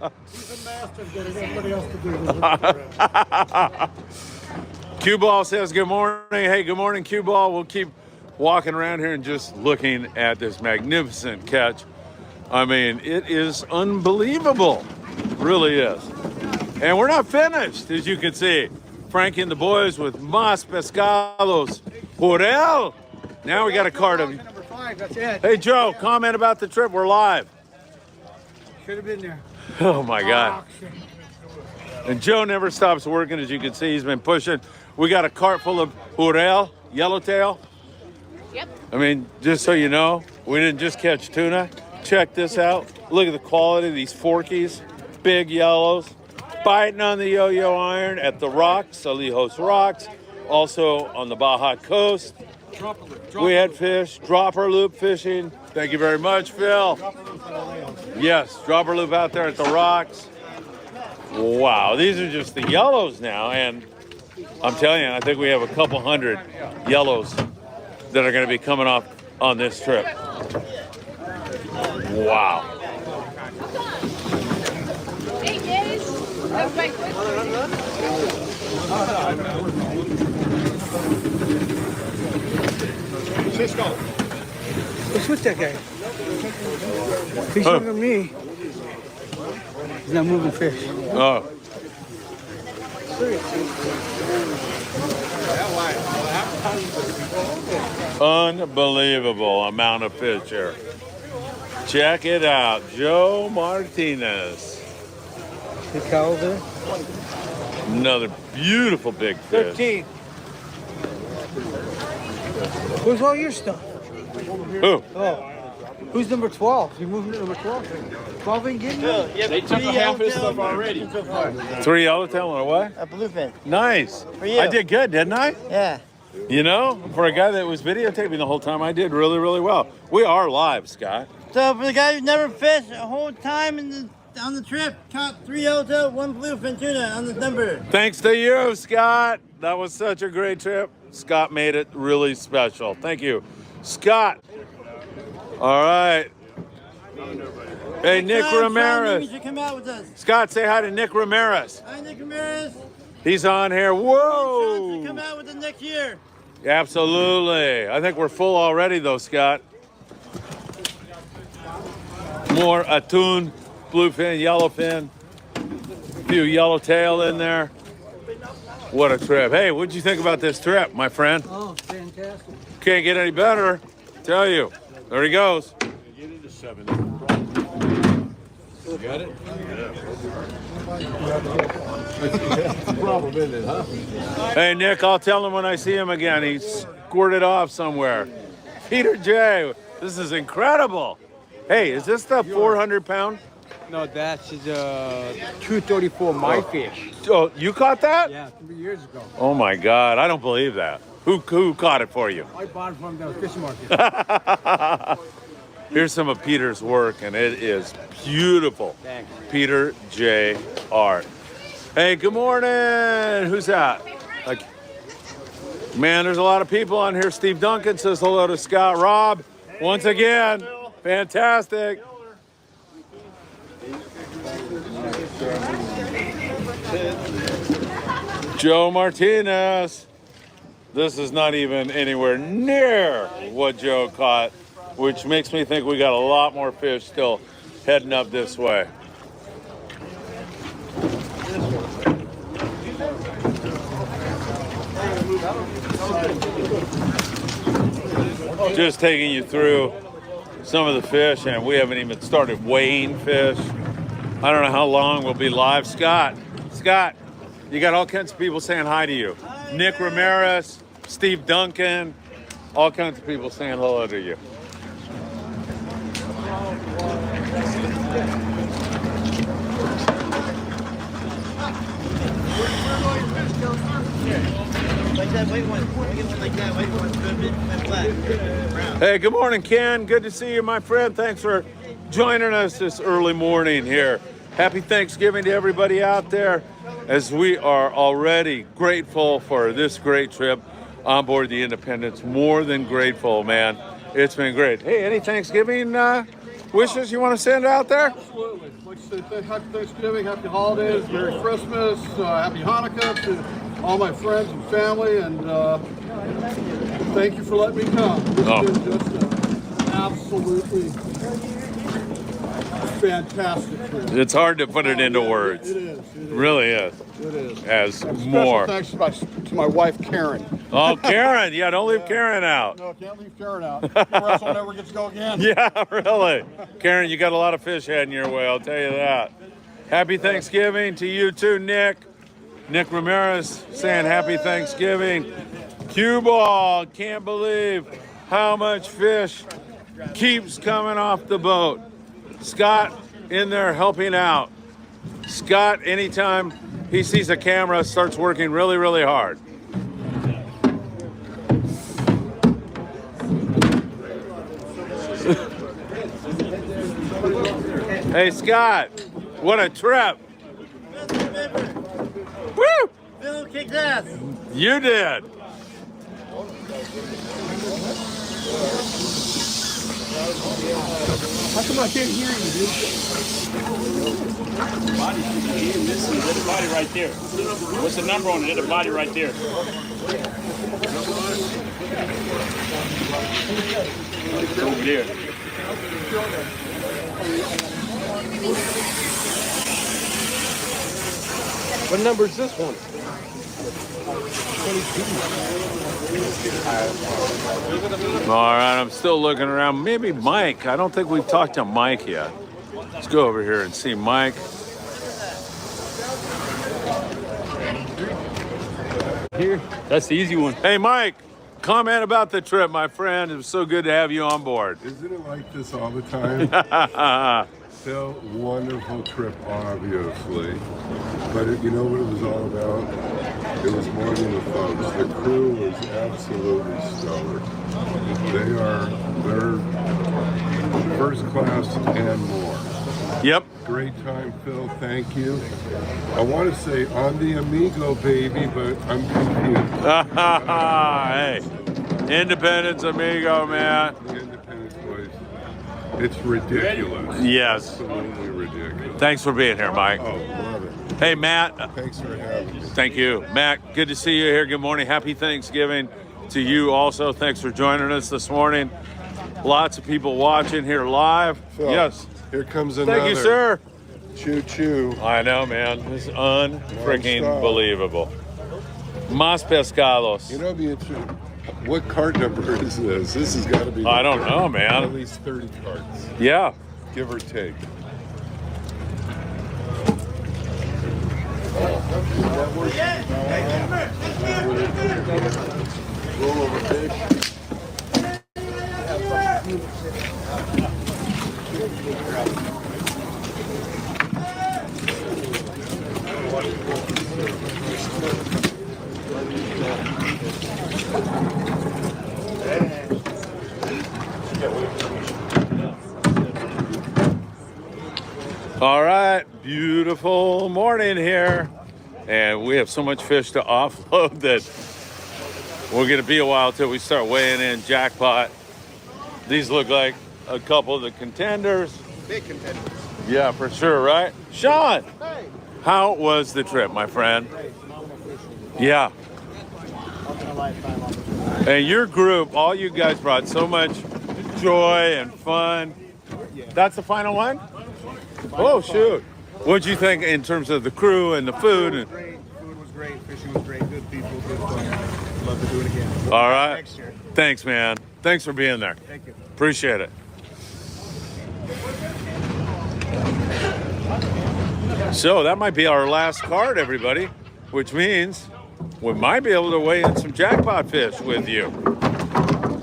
work. He's a master of getting everybody else to do this. Cue Ball says good morning. Hey, good morning, Cue Ball. We'll keep walking around here and just looking at this magnificent catch. I mean, it is unbelievable. It really is. And we're not finished, as you can see. Frankie and the boys with Mas Pescados. Jorel. Now we got a cart of you. Number 5, that's it. Hey, Joe, comment about the trip. We're live. Should have been there. Oh, my God. And Joe never stops working. As you can see, he's been pushing. We got a cart full of Urel, yellowtail. Yep. I mean, just so you know, we didn't just catch tuna. Check this out. Look at the quality of these forkies. Big yellows. Biting on the yo-yo iron at the rocks, Alijos Rocks. Also on the Baja coast. We had fish, dropper loop fishing. Thank you very much, Phil. Yes, dropper loop out there at the rocks. Wow, these are just the yellows now. And I'm telling you, I think we have a couple hundred yellows that are going to be coming off on this trip. Wow. Hey, guys. That's my What's with that guy? He's younger than me. He's not moving fish. Oh. Unbelievable amount of fish here. Check it out, Joe Martinez. The cow over there? Another beautiful big fish. 13. Where's all your stuff? Who? Oh. Who's number 12? You moving to number 12? 12 ain't getting you? Yeah, they took half his stuff already. So far. 3 yellowtail and a what? A bluefin. Nice. For you. I did good, didn't I? Yeah. You know, for a guy that was videotaping the whole time, I did really, really well. We are live, Scott. So for the guy who's never fished a whole time on the trip, caught 3 yellowtail, 1 bluefin tuna on this number. Thanks to you, Scott. That was such a great trip. Scott made it really special. Thank you, Scott. All right. Hey, Nick Ramirez. You should come out with us. Scott, say hi to Nick Ramirez. Hi, Nick Ramirez. He's on here. Whoa. Come out with us next year. Absolutely. I think we're full already, though, Scott. More atun, bluefin, yellowfin, a few yellowtail in there. What a trip. Hey, what'd you think about this trip, my friend? Oh, fantastic. Can't get any better, tell you. There he goes. Get into 7. You got it? Problem, isn't it, huh? Hey, Nick, I'll tell him when I see him again. He squirted off somewhere. Peter J., this is incredible. Hey, is this the 400-pound? No, that's 234 my fish. Oh, you caught that? Yeah, 3 years ago. Oh, my God. I don't believe that. Who caught it for you? I bought it from the fish market. Here's some of Peter's work, and it is beautiful. Thanks. Peter J. Art. Hey, good morning. Who's that? Like, man, there's a lot of people on here. Steve Duncan says hello to Scott. Rob, once again, fantastic. Joe Martinez. This is not even anywhere near what Joe caught, which makes me think we got a lot more fish still heading up this way. Just taking you through some of the fish, and we haven't even started weighing fish. I don't know how long we'll be live. Scott, you got all kinds of people saying hi to you. Nick Ramirez, Steve Duncan, all kinds of people saying hello to you. Like that white one. Get one like that. White one's good, bit flat. Brown. Hey, good morning, Ken. Good to see you, my friend. Thanks for joining us this early morning here. Happy Thanksgiving to everybody out there, as we are already grateful for this great trip on board the Independence. More than grateful, man. It's been great. Hey, any Thanksgiving wishes you want to send out there? Absolutely. Like I said, happy Thanksgiving, happy holidays, Merry Christmas, happy Hanukkah to all my friends and family, and thank you for letting me come. This has been just absolutely fantastic trip. It's hard to put it into words. It is. It is. Really is. It is. As And more. special thanks to my wife, Karen. Oh, Karen. Yeah, don't leave Karen out. No, can't leave Karen out. Or else I'll never get to go again. Yeah, really. Karen, you got a lot of fish heading your way, I'll tell you that. Happy Thanksgiving to you too, Nick. Nick Ramirez saying happy Thanksgiving. Cue ball, can't believe how much fish keeps coming off the boat. Scott in there helping out. Scott, anytime he sees a camera, starts working really, really hard. Hey, Scott, what a trip. Woo! Phil kicks ass. You did. How come I can't hear you, dude? Hit a body right there. What's the number on it? Hit a body right there. Over there. What number is this one? All right, I'm still looking around. Maybe Mike. I don't think we've talked to Mike yet. Let's go over here and see Mike. Here. That's the easy one. Hey, Mike, comment about the trip, my friend. It was so good to have you on board. Isn't it like this all the time? Phil, wonderful trip, obviously. But you know what it was all about? It was more than the folks. The crew was absolutely stellar. They're first class and more. Yep. Great time, Phil. Thank you. I want to say on the Amigo, baby, but I'm confused. Hey, Independence Amigo, man. The Independence boys. It's ridiculous. Yes. Absolutely ridiculous. Thanks for being here, Mike. Oh, love it. Hey, Matt. Thanks for having me. Thank you. Matt, good to see you here. Good morning. Happy Thanksgiving to you also. Thanks for joining us this morning. Lots of people watching here live. Phil, yes. Here comes another. Thank you, sir. Choo choo. I know, man. This is unfreaking believable. Más pescados. You know, it'd be interesting. What cart number is this? This has got to be. I don't know, man. At least 30 carts. Yeah. Give or take. Roll over fish. All right, beautiful morning here. And we have so much fish to offload that we're going to be a while till we start weighing in jackpot. These look like a couple of the contenders. Big contenders. Yeah, for sure, right? Sean, Hey. how was the trip, my friend? Yeah. And your group, all you guys brought so much joy and fun. That's the final one? Oh, shoot. What'd you think in terms of the crew and the food? And... Great. Food was great. Fishing was great. Good people. Good fun. Love to do it again. All right. Next year. Thanks, man. Thanks for being there. Thank you. Appreciate it. So that might be our last card, everybody, which means we might be able to weigh in some jackpot fish with you.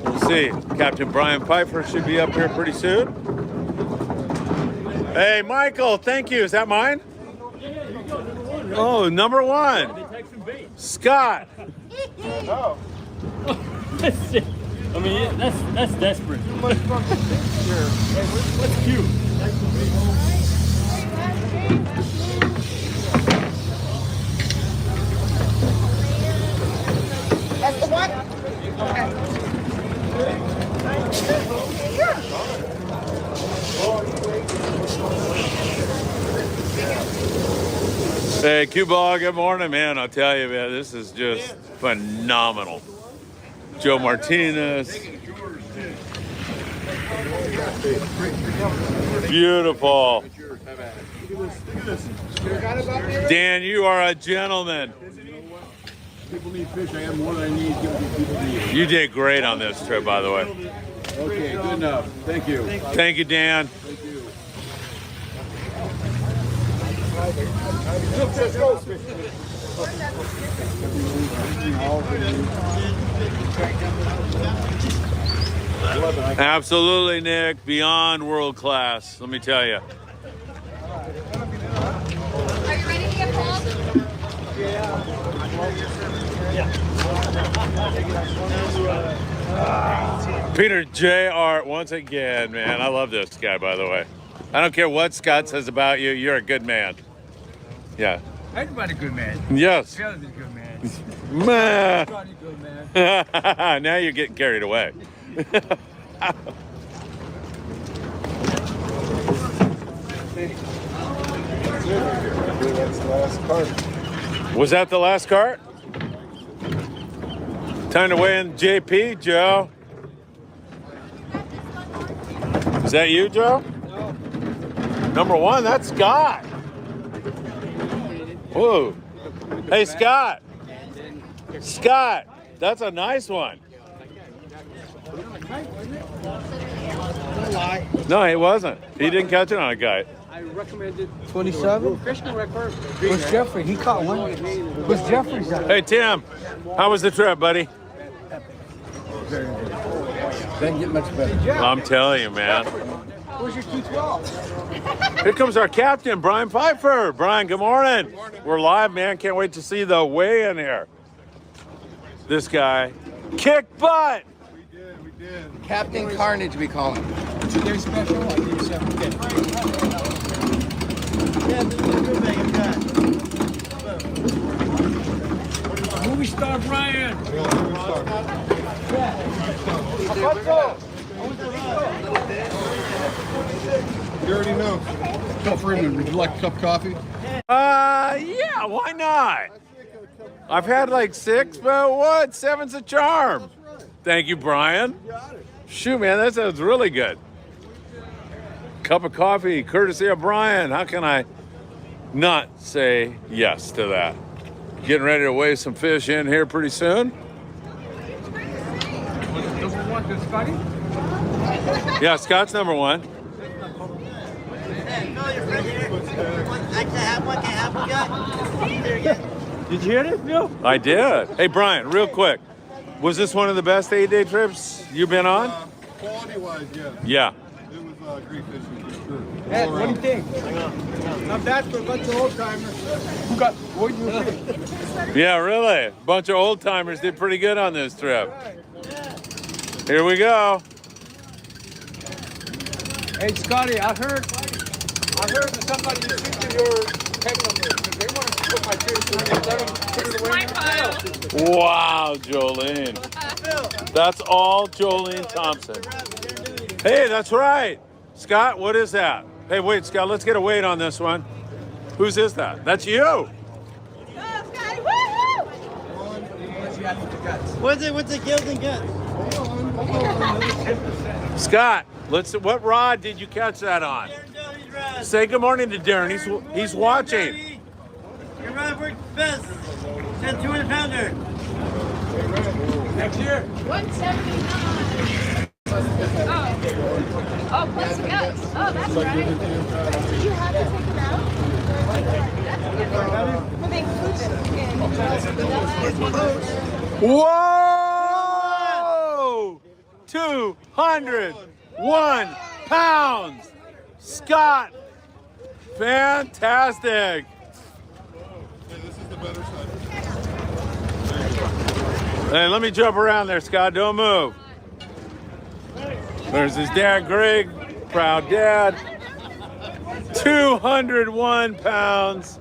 We'll see. Captain Brian Pfeiffer should be up here pretty soon. Hey, Michael, thank you. Is that mine? Oh, number one. Scott. I mean, that's desperate. What's cute? That's the one? Okay. Hey, Q-Ball, good morning, man. I'll tell you, man, this is just phenomenal. Joe Martinez. Beautiful. Dan, you are a gentleman. People need fish. I have more than I need. People need. You did great on this trip, by the way. Okay, good enough. Thank you. Thank you, Dan. Thank you. Absolutely, Nick. Beyond world class, let me tell you. Are you ready to get pulled? Peter J.R. once again, man. I love this guy, by the way. I don't care what Scott says about you. You're a good man. Yeah. Everybody good man. Yes. Everybody's a good man. Man. Everybody's good man. Now you're getting carried away. That's the last cart. Was that the last cart? Time to weigh in JP, Joe. Is that you, Joe? No. Number one, that's Scott. Whoa. Hey, Scott. Scott, that's a nice one. No, he wasn't. He didn't catch it on a guy. I recommended 27. Fishing record. Who's Jeffrey? He caught one. Who's Jeffrey's at? Hey, Tim, how was the trip, buddy? Doesn't get much better. I'm telling you, man. Where's your 212? Here comes our captain, Brian Pfeiffer. Brian, good morning. Good morning. We're live, man. Can't wait to see the weigh-in here. This guy, kick butt. We did. Captain Carnage, we call him. Today's special. I think it's 7K. Yeah, this is a good bag of guys. Movie star Brian. You already know. Tell Friedman, would you like a cup of coffee? Yeah, why not? I've had like 6, but what? 7's a charm. Thank you, Brian. Shoot, man, that sounds really good. Cup of coffee, courtesy of Brian. How can I not say yes to that? Getting ready to weigh some fish in here pretty soon. Number one to Scotty? Yeah, Scott's number one. Hey, no, your friend here. I can have one, can I have one, guy? Did you hear this, Bill? I did. Hey, Brian, real quick. Was this one of the best 8-day trips you've been on? Quality-wise, yes. Yeah. It was great fishing, for sure. Hey, what do you think? Not bad for a bunch of old timers. Who got, what do you think? Yeah, really. A bunch of old timers did pretty good on this trip. Here we go. Hey, Scotty, I heard that somebody listened to your tag number because they want to put my fish. Let them put it away. Wow, Jolene. That's all Jolene Thompson. Hey, that's right. Scott, what is that? Hey, wait, Scott, let's get a weight on this one. Whose is that? That's you. What's the gills and guts? Scott, what rod did you catch that on? Say good morning to Darren. He's watching. Your rod works best. It's a 200-pounder. Next year. 179. Oh, plus the guts. Oh, that's right. Did you have to take them out? Well, they include them. Whoa! 201 pounds. Scott, fantastic. This is the better side. Hey, let me jump around there, Scott. Don't move. There's his dad, Greg. Proud dad. 201 pounds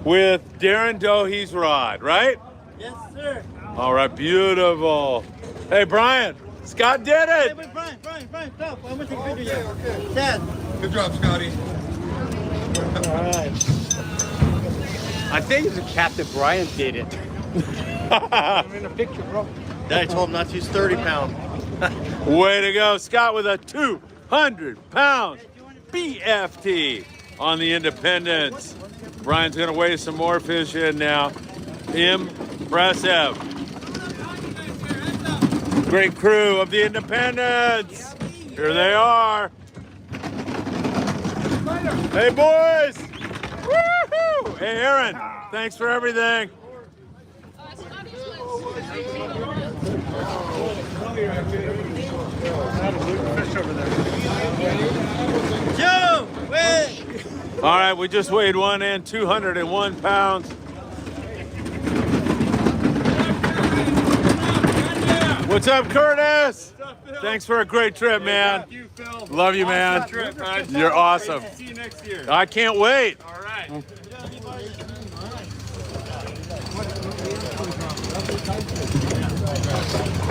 with Darren Dohe's rod, right? Yes, sir. All right, beautiful. Hey, Brian, Scott did Hey, it. wait, Brian, stop. I want to take a picture of you. Dad. Good job, Scotty. All right. I think it's a Captain Brian did it. I'm in a picture, bro. Dad, I told him not to use 30 pound. Way to go, Scott, with a 200-pound BFT on the Independence. Brian's gonna weigh some more fish in now. Impressive. Great crew of the Independence. Here they are. Hey, boys. Woo-hoo! Hey, Aaron, thanks for everything. Joe, wait. All right, we just weighed one in, 201 pounds. What's up, Curtis? Thanks for a great trip, man. Thank you, Phil. Love you, man. Awesome trip, man. You're awesome. See you next year. I can't wait. All right.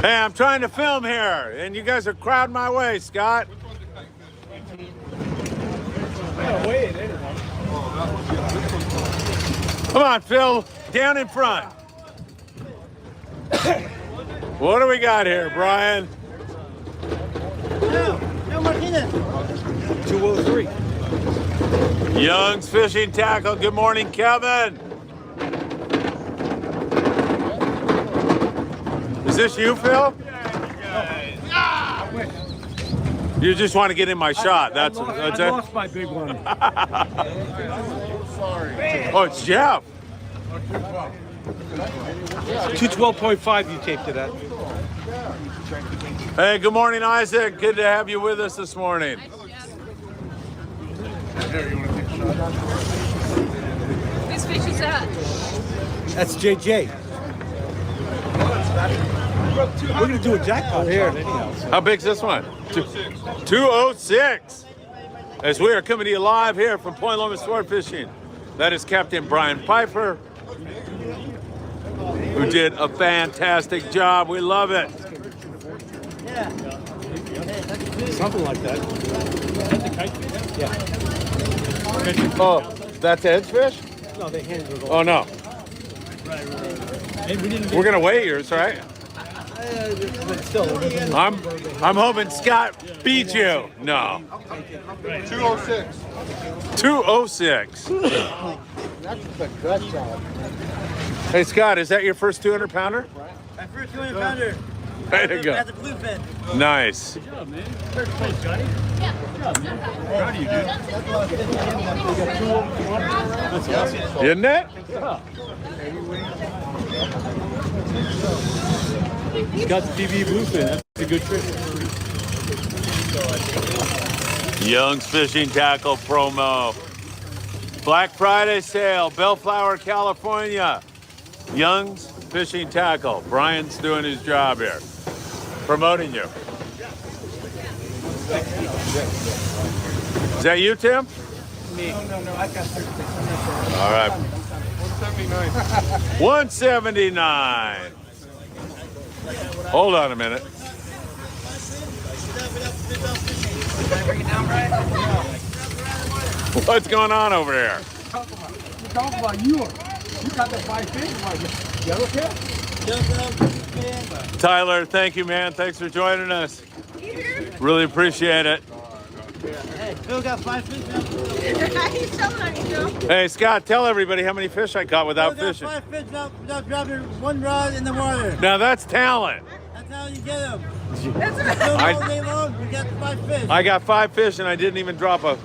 Hey, I'm trying to film here, and you guys are crowding my way, Scott. Come on, Phil, down in front. What do we got here, Brian? No Martinez. 203. Young's Fishing Tackle. Good morning, Kevin. Is this you, Phil? You just want to get in my shot. That's it. I lost my big one. Oh, it's Jeff. 212.5 you taped it at. Hey, good morning, Isaac. Good to have you with us this morning. Whose fish is that? That's JJ. We're going to do a jackpot here anyhow. How big's this one? 206. As we are coming to you live here from Point Loma Sport Fishing. That is Captain Brian Pfeiffer, who did a fantastic job. We love it. Yeah. Something like that. Yeah. Oh, that's Ed's fish? No, they handed it Oh, no. We're going to weigh yours, right? but still. I'm hoping Scott beat you. No. 206. 206. That's the gut job. Hey, Scott, is that your first 200 pounder? My first 200 pounder. Way to go. At the bluefin. Nice. Yeah. Isn't it? Got the TV bluefin. That's a good trick. Young's Fishing Tackle promo. Black Friday sale, Bellflower, California. Young's Fishing Tackle. Brian's doing his job here. Promoting you. Is that you, Tim? Me. No, I got 36. All right. 179. Hold on a minute. What's going on over here? You're talking about you. You got the 5 fish, like yellowtail? Tyler, thank you, man. Thanks for joining us. Really appreciate it. Hey, Phil got 5 fish now. He's telling on you, Joe. Hey, Scott, tell everybody how many fish I caught without Phil got fishing. 5 fish without dropping one rod in the water. Now that's talent. That's how you get them. That's Phil I- all day long, we got 5 fish. I got 5 fish and I didn't even drop a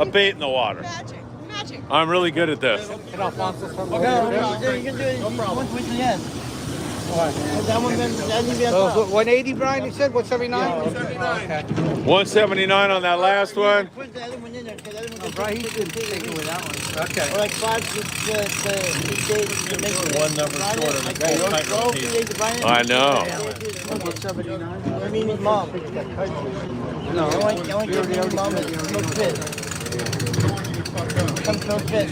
bait in the water. magic. Magic. I'm really good at this. Okay, you can do it. No problem. One twist again. That one, that needs to be on top. 180, Brian, you said? 179? 179 on that last one. Put the other one in there, because the other one Brian, he didn't take away that one. Okay. or like 5 to 8 days to make it. One number short of I know. 179. I mean, his mom. No, I want to give his mom a smoked fish. Some smoked fish.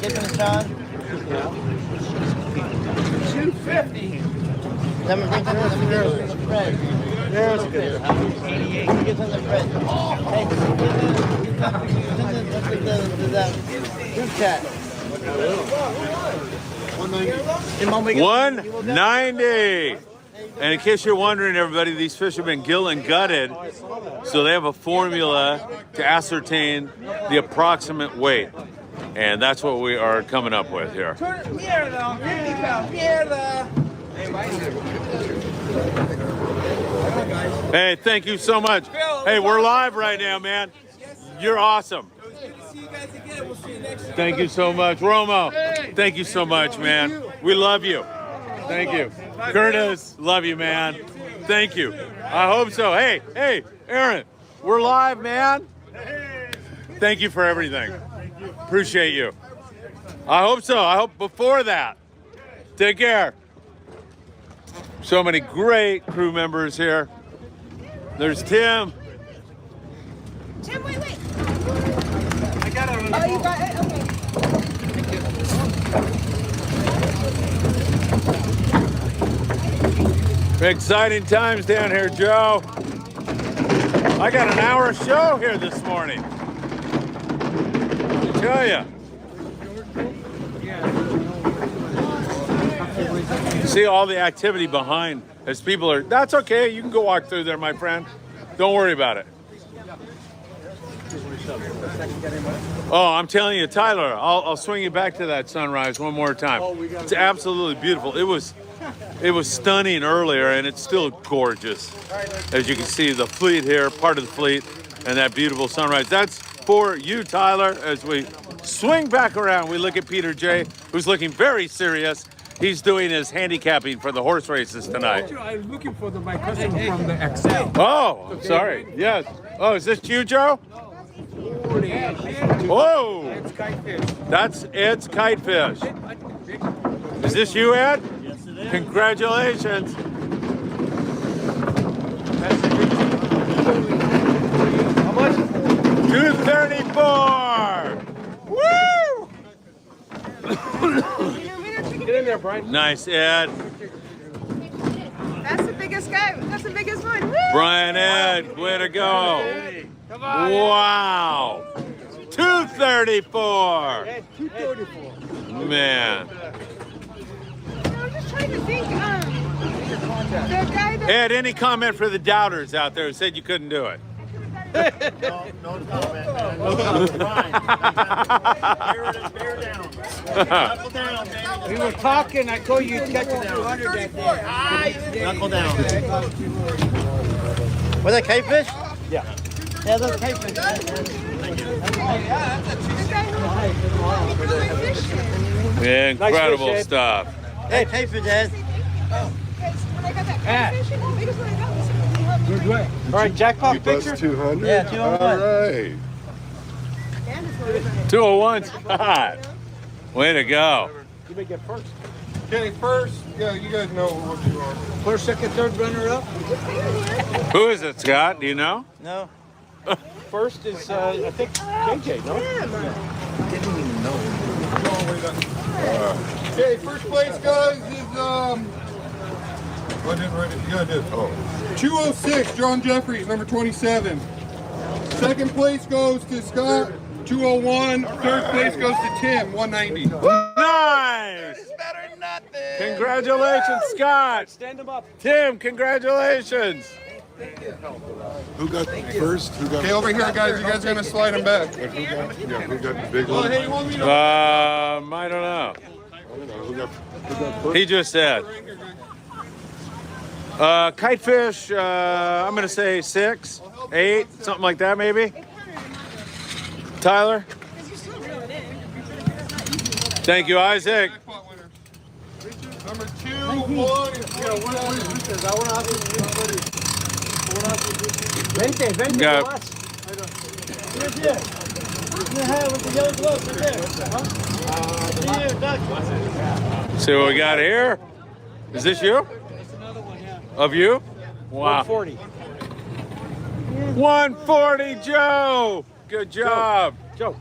Get him a John. 250. Let me bring some bread. There's good. 88. Get some of the bread. Hey, that group chat. 190. And in case you're wondering, everybody, these fish have been gill and gutted, so they have a formula to ascertain the approximate weight. And that's what we are coming up with here. Mierda, 50 pounds, mierda. Hey, thank you so much. Hey, we're live right now, man. You're awesome. See you guys again. We'll see you next time. Thank you so much. Romo, thank you so much, man. We love you. Thank you. Curtis, love you, man. Thank you. I hope so. Hey, Aaron, we're live, man. Thank you for everything. Appreciate you. I hope so. I hope before that. Take care. So many great crew members here. There's Tim. Tim, wait. I got it. Oh, you got it? Okay. Exciting times down here, Joe. I got an hour show here this morning. I tell ya. See all the activity behind as people are. That's okay. You can go walk through there, my friend. Don't worry about it. Oh, I'm telling you, Tyler, I'll swing you back to that sunrise one more time. It's absolutely beautiful. It was stunning earlier, and it's still gorgeous. As you can see, the fleet here, part of the fleet, and that beautiful sunrise. That's for you, Tyler, as we swing back around. We look at Peter J., who's looking very serious. He's doing his handicapping for the horse races tonight. I was looking for my cousin from the XL. Oh, I'm sorry. Yes. Oh, is this you, Joe? Whoa. It's kitefish. It's kitefish. Is this you, Ed? Yes, it is. Congratulations. How much? 234. Woo! Get in there, Brian. Nice, Ed. That's the biggest guy. That's the biggest one. Woo! Brian, Ed, way to go. Come on. Wow. 234. Ed, 234. Man. I'm just trying to think. The guy that. Ed, any comment for the doubters out there who said you couldn't do it? No comment, man. No comment. Fine. Bear down. Knuckle down, man. We were talking. I told you you'd catch a 200 that day. Knuckle down. Was that cavefish? Yeah. Yeah, that's cavefish. The guy who Incredible Nice fish, Ed. stuff. Hey, cavefish, Ed. when I got that conversation, the biggest one I got was Good way. All right, jackpot You picture. bust 200? Yeah, 201. All right. 201's hot. Way to go. You may get first. Okay, first, yeah, you guys know what you are. First, second, third runner up. Who is it, Scott? Do you know? No. First is, I think, JJ, no? Okay, first place, guys, is, I didn't write it. You gotta do it. Oh. 206, John Jeffries, number 27. Second place goes to Scott, 201. Third place goes to Tim, 190. Nice! Better than nothing. Congratulations, Scott. Stand them up. Tim, congratulations. Who got first? Who got Okay, over here, guys. You guys are gonna slide them back. Who got the big Oh, one? hey, you want me to? I don't know. I don't know. Who got first? He just said. Kitefish, I'm going to say 6, 8, something like that maybe. Tyler? Thank you, Isaac. Number 2, 1, and Vente, vente. Got- nomás. With the yellow gloves right there. See what we got here? Is this you? Of you? Wow. 140. 140, Joe. Good job. Joe,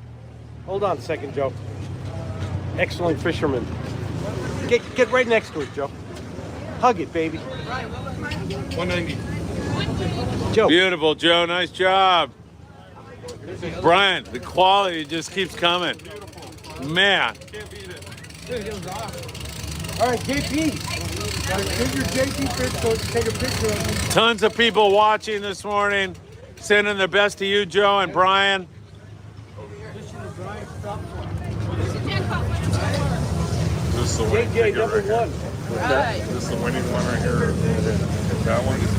hold on a second, Joe. Excellent fisherman. Get right next to it, Joe. Hug it, baby. 190. Joe. Beautiful, Joe. Nice job. Brian, the quality just keeps coming. Man. All right, JP. Get your JT fish so take a picture of them. Tons of people watching this morning. Sending their best to you, Joe and Brian. This is the winning ticket right here. Right. This is the winning one right here. That one is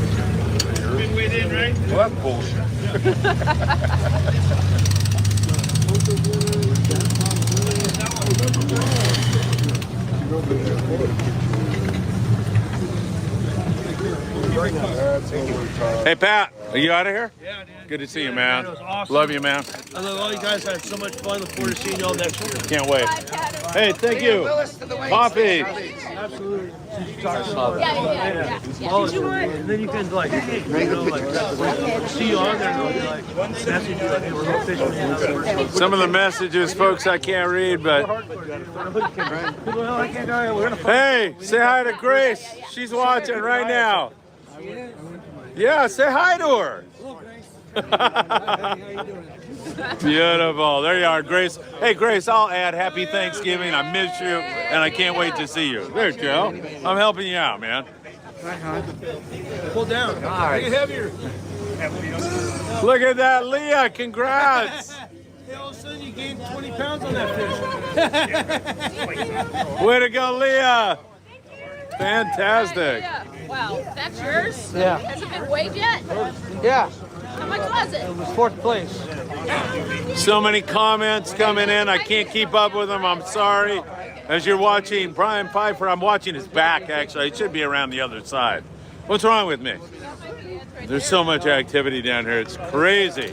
Been weighed in, right? well, that's bullshit. Hey, Pat, are you out of here? Yeah, dude. Good to see you, man. That was awesome. Love you, man. I love all you guys. Had so much fun. Look forward to seeing y'all next year. Can't wait. Hey, thank you. Coffee. Absolutely. Yeah. Did you want? And then you can like, you know, like see you on there and they'll be like message you like, hey, we're going fishing. Some of the messages, folks, I can't read, but hey, say hi to Grace. She's watching right now. Yeah, say hi to her. Beautiful. There you are, Grace. Hey, Grace, I'll add happy Thanksgiving. I miss you, and I can't wait to see you. There, Joe. I'm helping you out, man. Pull down. Make it heavier. Look at that, Leah. Congrats. Hey, all of a sudden you gained 20 pounds on that fish. Way to go, Leah. Fantastic. Yeah. Wow, that's yours? Yeah. Has it been weighed yet? Yeah, How much was it? it was 4th place. So many comments coming in. I can't keep up with them. I'm sorry. As you're watching Brian Pfeiffer, I'm watching his back, actually. It should be around the other side. What's wrong with me? There's so much activity down here. It's crazy.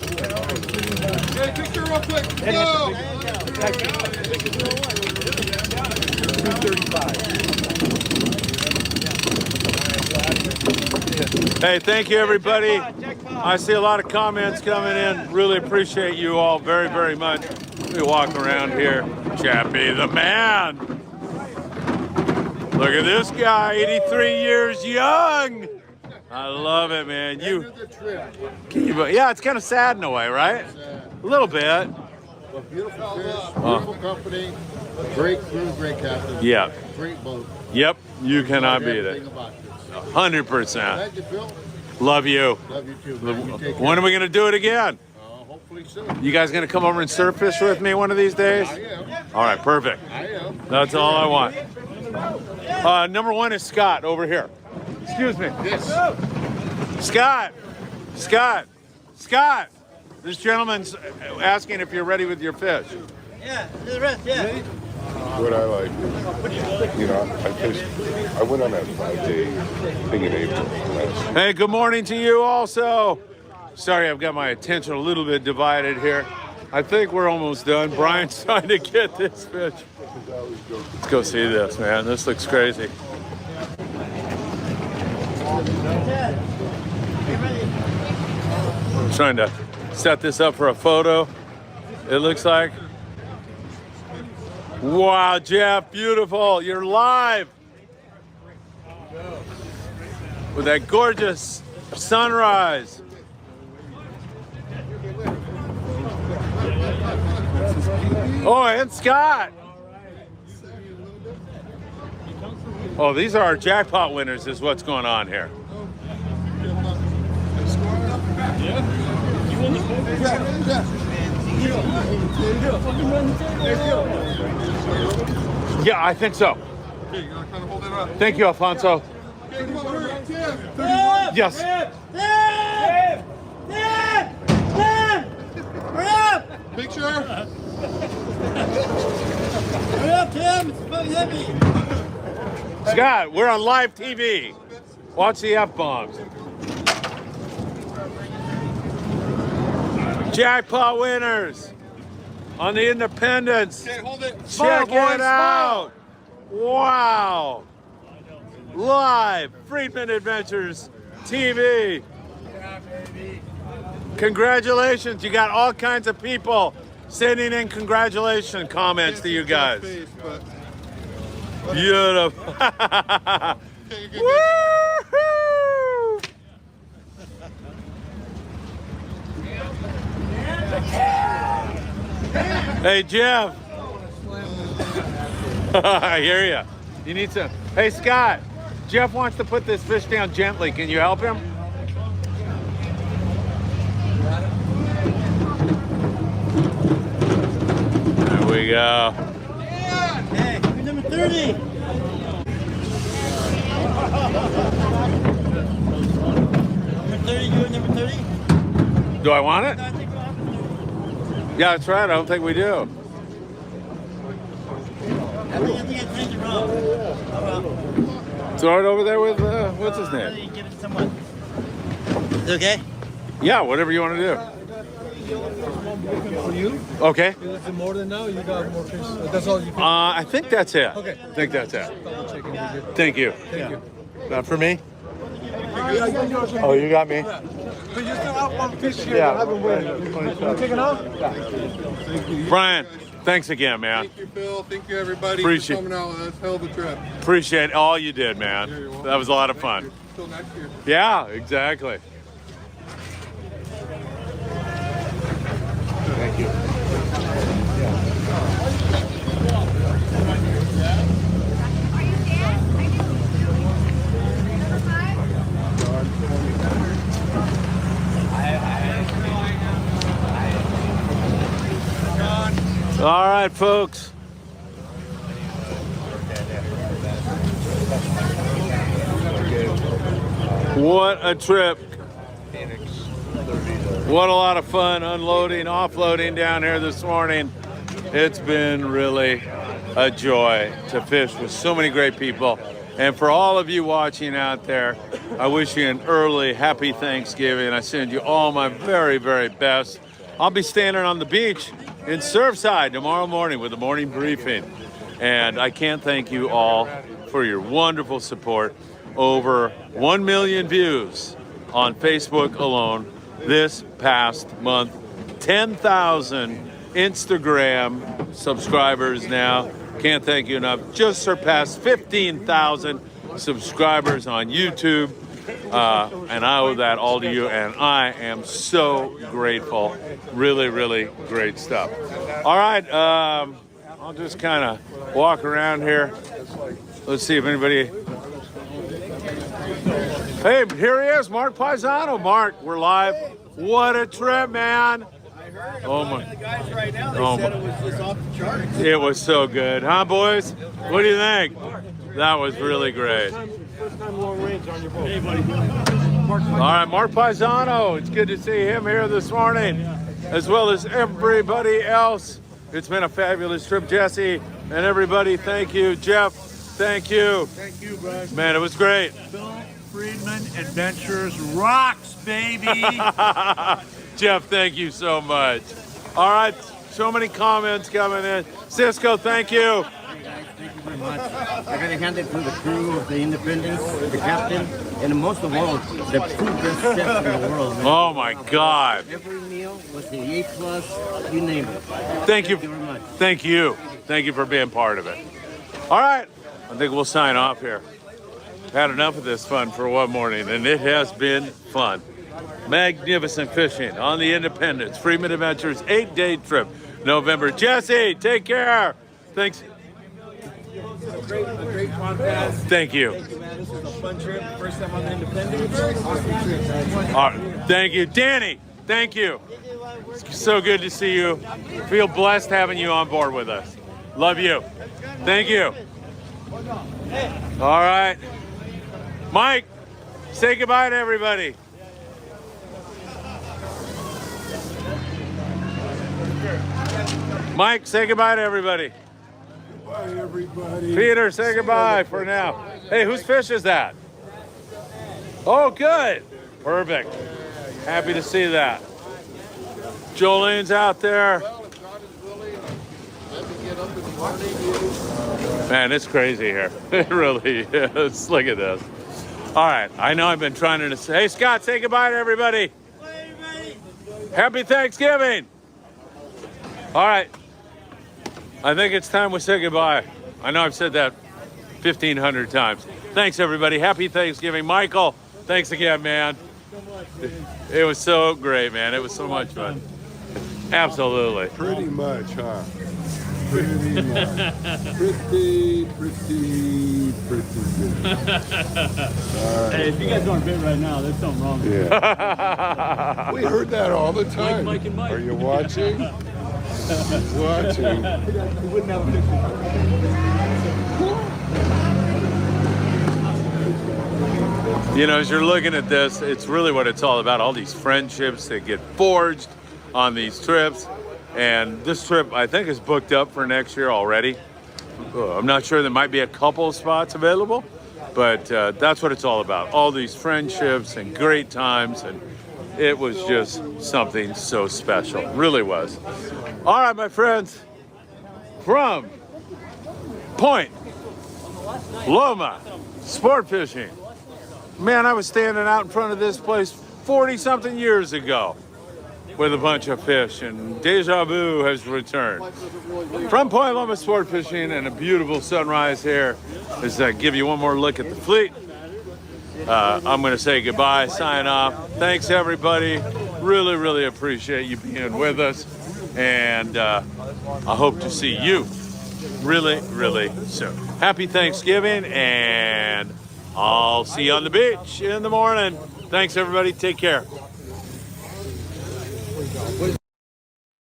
Get a picture real quick. Go! Hey, thank you, everybody. I see a lot of comments coming in. Really appreciate you all very, very much. We walk around here. Chappie the man. Look at this guy, 83 years young. I love it, man. Yeah, it's kind of sad in a way, right? A little bit. But beautiful fish, beautiful company, great crew, great captain. Yeah. Great boat. Yep, you cannot beat it. Everything about this. 100%. Thank you, Phil. Love you. Love you too, man. You take care. When are we going to do it again? Hopefully soon. You guys going to come over and surf fish with me one of these days? I am. All right, perfect. I am. That's all I want. Number one is Scott over here. Excuse me. Yes. Scott. This gentleman's asking if you're ready with your fish. Yeah, do the rest, yeah. What I like, I went on that 5-day thing in April. Hey, good morning to you also. Sorry, I've got my attention a little bit divided here. I think we're almost done. Brian's trying to get this fish. Let's go see this, man. This looks crazy. I'm trying to set this up for a photo. It looks like. Wow, Jeff, beautiful. You're live with that gorgeous sunrise. Oh, and Scott. Oh, these are our jackpot winners is what's going on here. Yeah, I think so. Thank you, Alfonso. Yes. Hurry up! Picture. Hurry up, Tim! It's fucking heavy! Scott, we're on live TV. Watch the F-bombs. Jackpot winners on the Independence. Okay, hold it. Check it out. Wow. Live Friedman Adventures TV. Congratulations. You got all kinds of people sending in congratulations comments to you guys. Beautiful. Woo-hoo! Hey, Jeff. I hear you. You need some. Hey, Scott. Jeff wants to put this fish down gently. Can you help him? There we go. Hey, you're number 30. Number 30, you're number 30? Do I want it? Yeah, that's right. I don't think we do. I think I changed it wrong. Throw it over there with, what's his name? Give it to someone. Is it okay? Yeah, whatever you want to do. For you? Okay. Is it more than now? You got more fish. That's all you can. I think that's it. Okay. I think that's it. Double checking. You're good. Thank you. Thank you. Not for me? Oh, you got me? But you still have one fish here. Yeah. I haven't weighed. You take it out? Brian, thanks again, man. Thank you, Phil. Thank you, everybody, Appreciate- for coming out. That's a hell of a trip. Appreciate all you did, man. That was a lot of fun. Till next year. Yeah, exactly. Thank you. All right, folks. What a trip. What a lot of fun unloading, offloading down here this morning. It's been really a joy to fish with so many great people. And for all of you watching out there, I wish you an early happy Thanksgiving. I send you all my very, very best. I'll be standing on the beach in Surfside tomorrow morning with the morning briefing. And I can't thank you all for your wonderful support. Over 1 million views on Facebook alone this past month. 10,000 Instagram subscribers now. Can't thank you enough. Just surpassed 15,000 subscribers on YouTube. And I owe that all to you, and I am so grateful. Really, really great stuff. All right, I'll just kind of walk around here. Let's see if anybody... Hey, here he is, Mark Paisano. Mark, we're live. What a trip, man. Oh my! The guys right now, they Oh said my. it was just off the charts. It was so good, huh, boys? What do you think? That was really great. First time long range on your boat. Hey, buddy. All right, Mark Paisano. It's good to see him here this morning, as well as everybody else. It's been a fabulous trip, Jesse, and everybody. Thank you, Jeff. Thank you. Thank you, bud. Man, it was great. Phil Friedman Adventures rocks, baby. Jeff, thank you so much. All right, so many comments coming in. Cisco, thank you. Thank you very much. I got to hand it to the crew of the Independence, the captain, and most of all, the two best chefs in the world. Man. Oh my God. Every meal was the A+, you name it. Thank you. Thank you very much. Thank you. Thank you for being part of it. All right, I think we'll sign off here. Had enough of this fun for one morning, and it has been fun. Magnificent fishing on the Independence. Friedman Adventures 8-day trip, November. Jesse, take care. Thanks. A great podcast. Thank you. Thank you, man. This was a fun trip. First time on the Independence. Awesome trip, man. All right, thank you. Danny, thank you. It's so good to see you. Feel blessed having you on board with us. Love you. Thank you. All right. Mike, say goodbye to everybody. Mike, say goodbye to everybody. Bye, everybody. Peter, say goodbye for now. Hey, whose fish is that? Oh, good. Perfect. Happy to see that. Jolene's out there. Man, it's crazy here. It really is. Look at this. All right. I know I've been trying to say, hey, Scott, say goodbye to everybody. Bye, everybody. Happy Thanksgiving. All right. I think it's time we say goodbye. I know I've said that 1,500 times. Thanks, everybody. Happy Thanksgiving. Michael, thanks again, man. It was so great, man. It was so much fun. Absolutely. Pretty much, huh? Pretty much. Pretty good. Hey, if you guys aren't bit right now, there's something wrong with you. Yeah. We heard that all the time. Mike and Mike. Are you watching? He's watching. He wouldn't have a picture. You know, as you're looking at this, it's really what it's all about. All these friendships that get forged on these trips. And this trip, I think, is booked up for next year already. I'm not sure, there might be a couple spots available, but that's what it's all about. All these friendships and great times, and it was just something so special. It really was. All right, my friends, from Point Loma Sport Fishing. Man, I was standing out in front of this place 40-something years ago with a bunch of fish, and deja vu has returned. From Point Loma Sport Fishing and a beautiful sunrise here, as I give you one more look at the fleet. I'm going to say goodbye, sign off. Thanks, everybody. Really, really appreciate you being with us, and I hope to see you really, really soon. Happy Thanksgiving, and I'll see you on the beach in the morning. Thanks, everybody. Take care.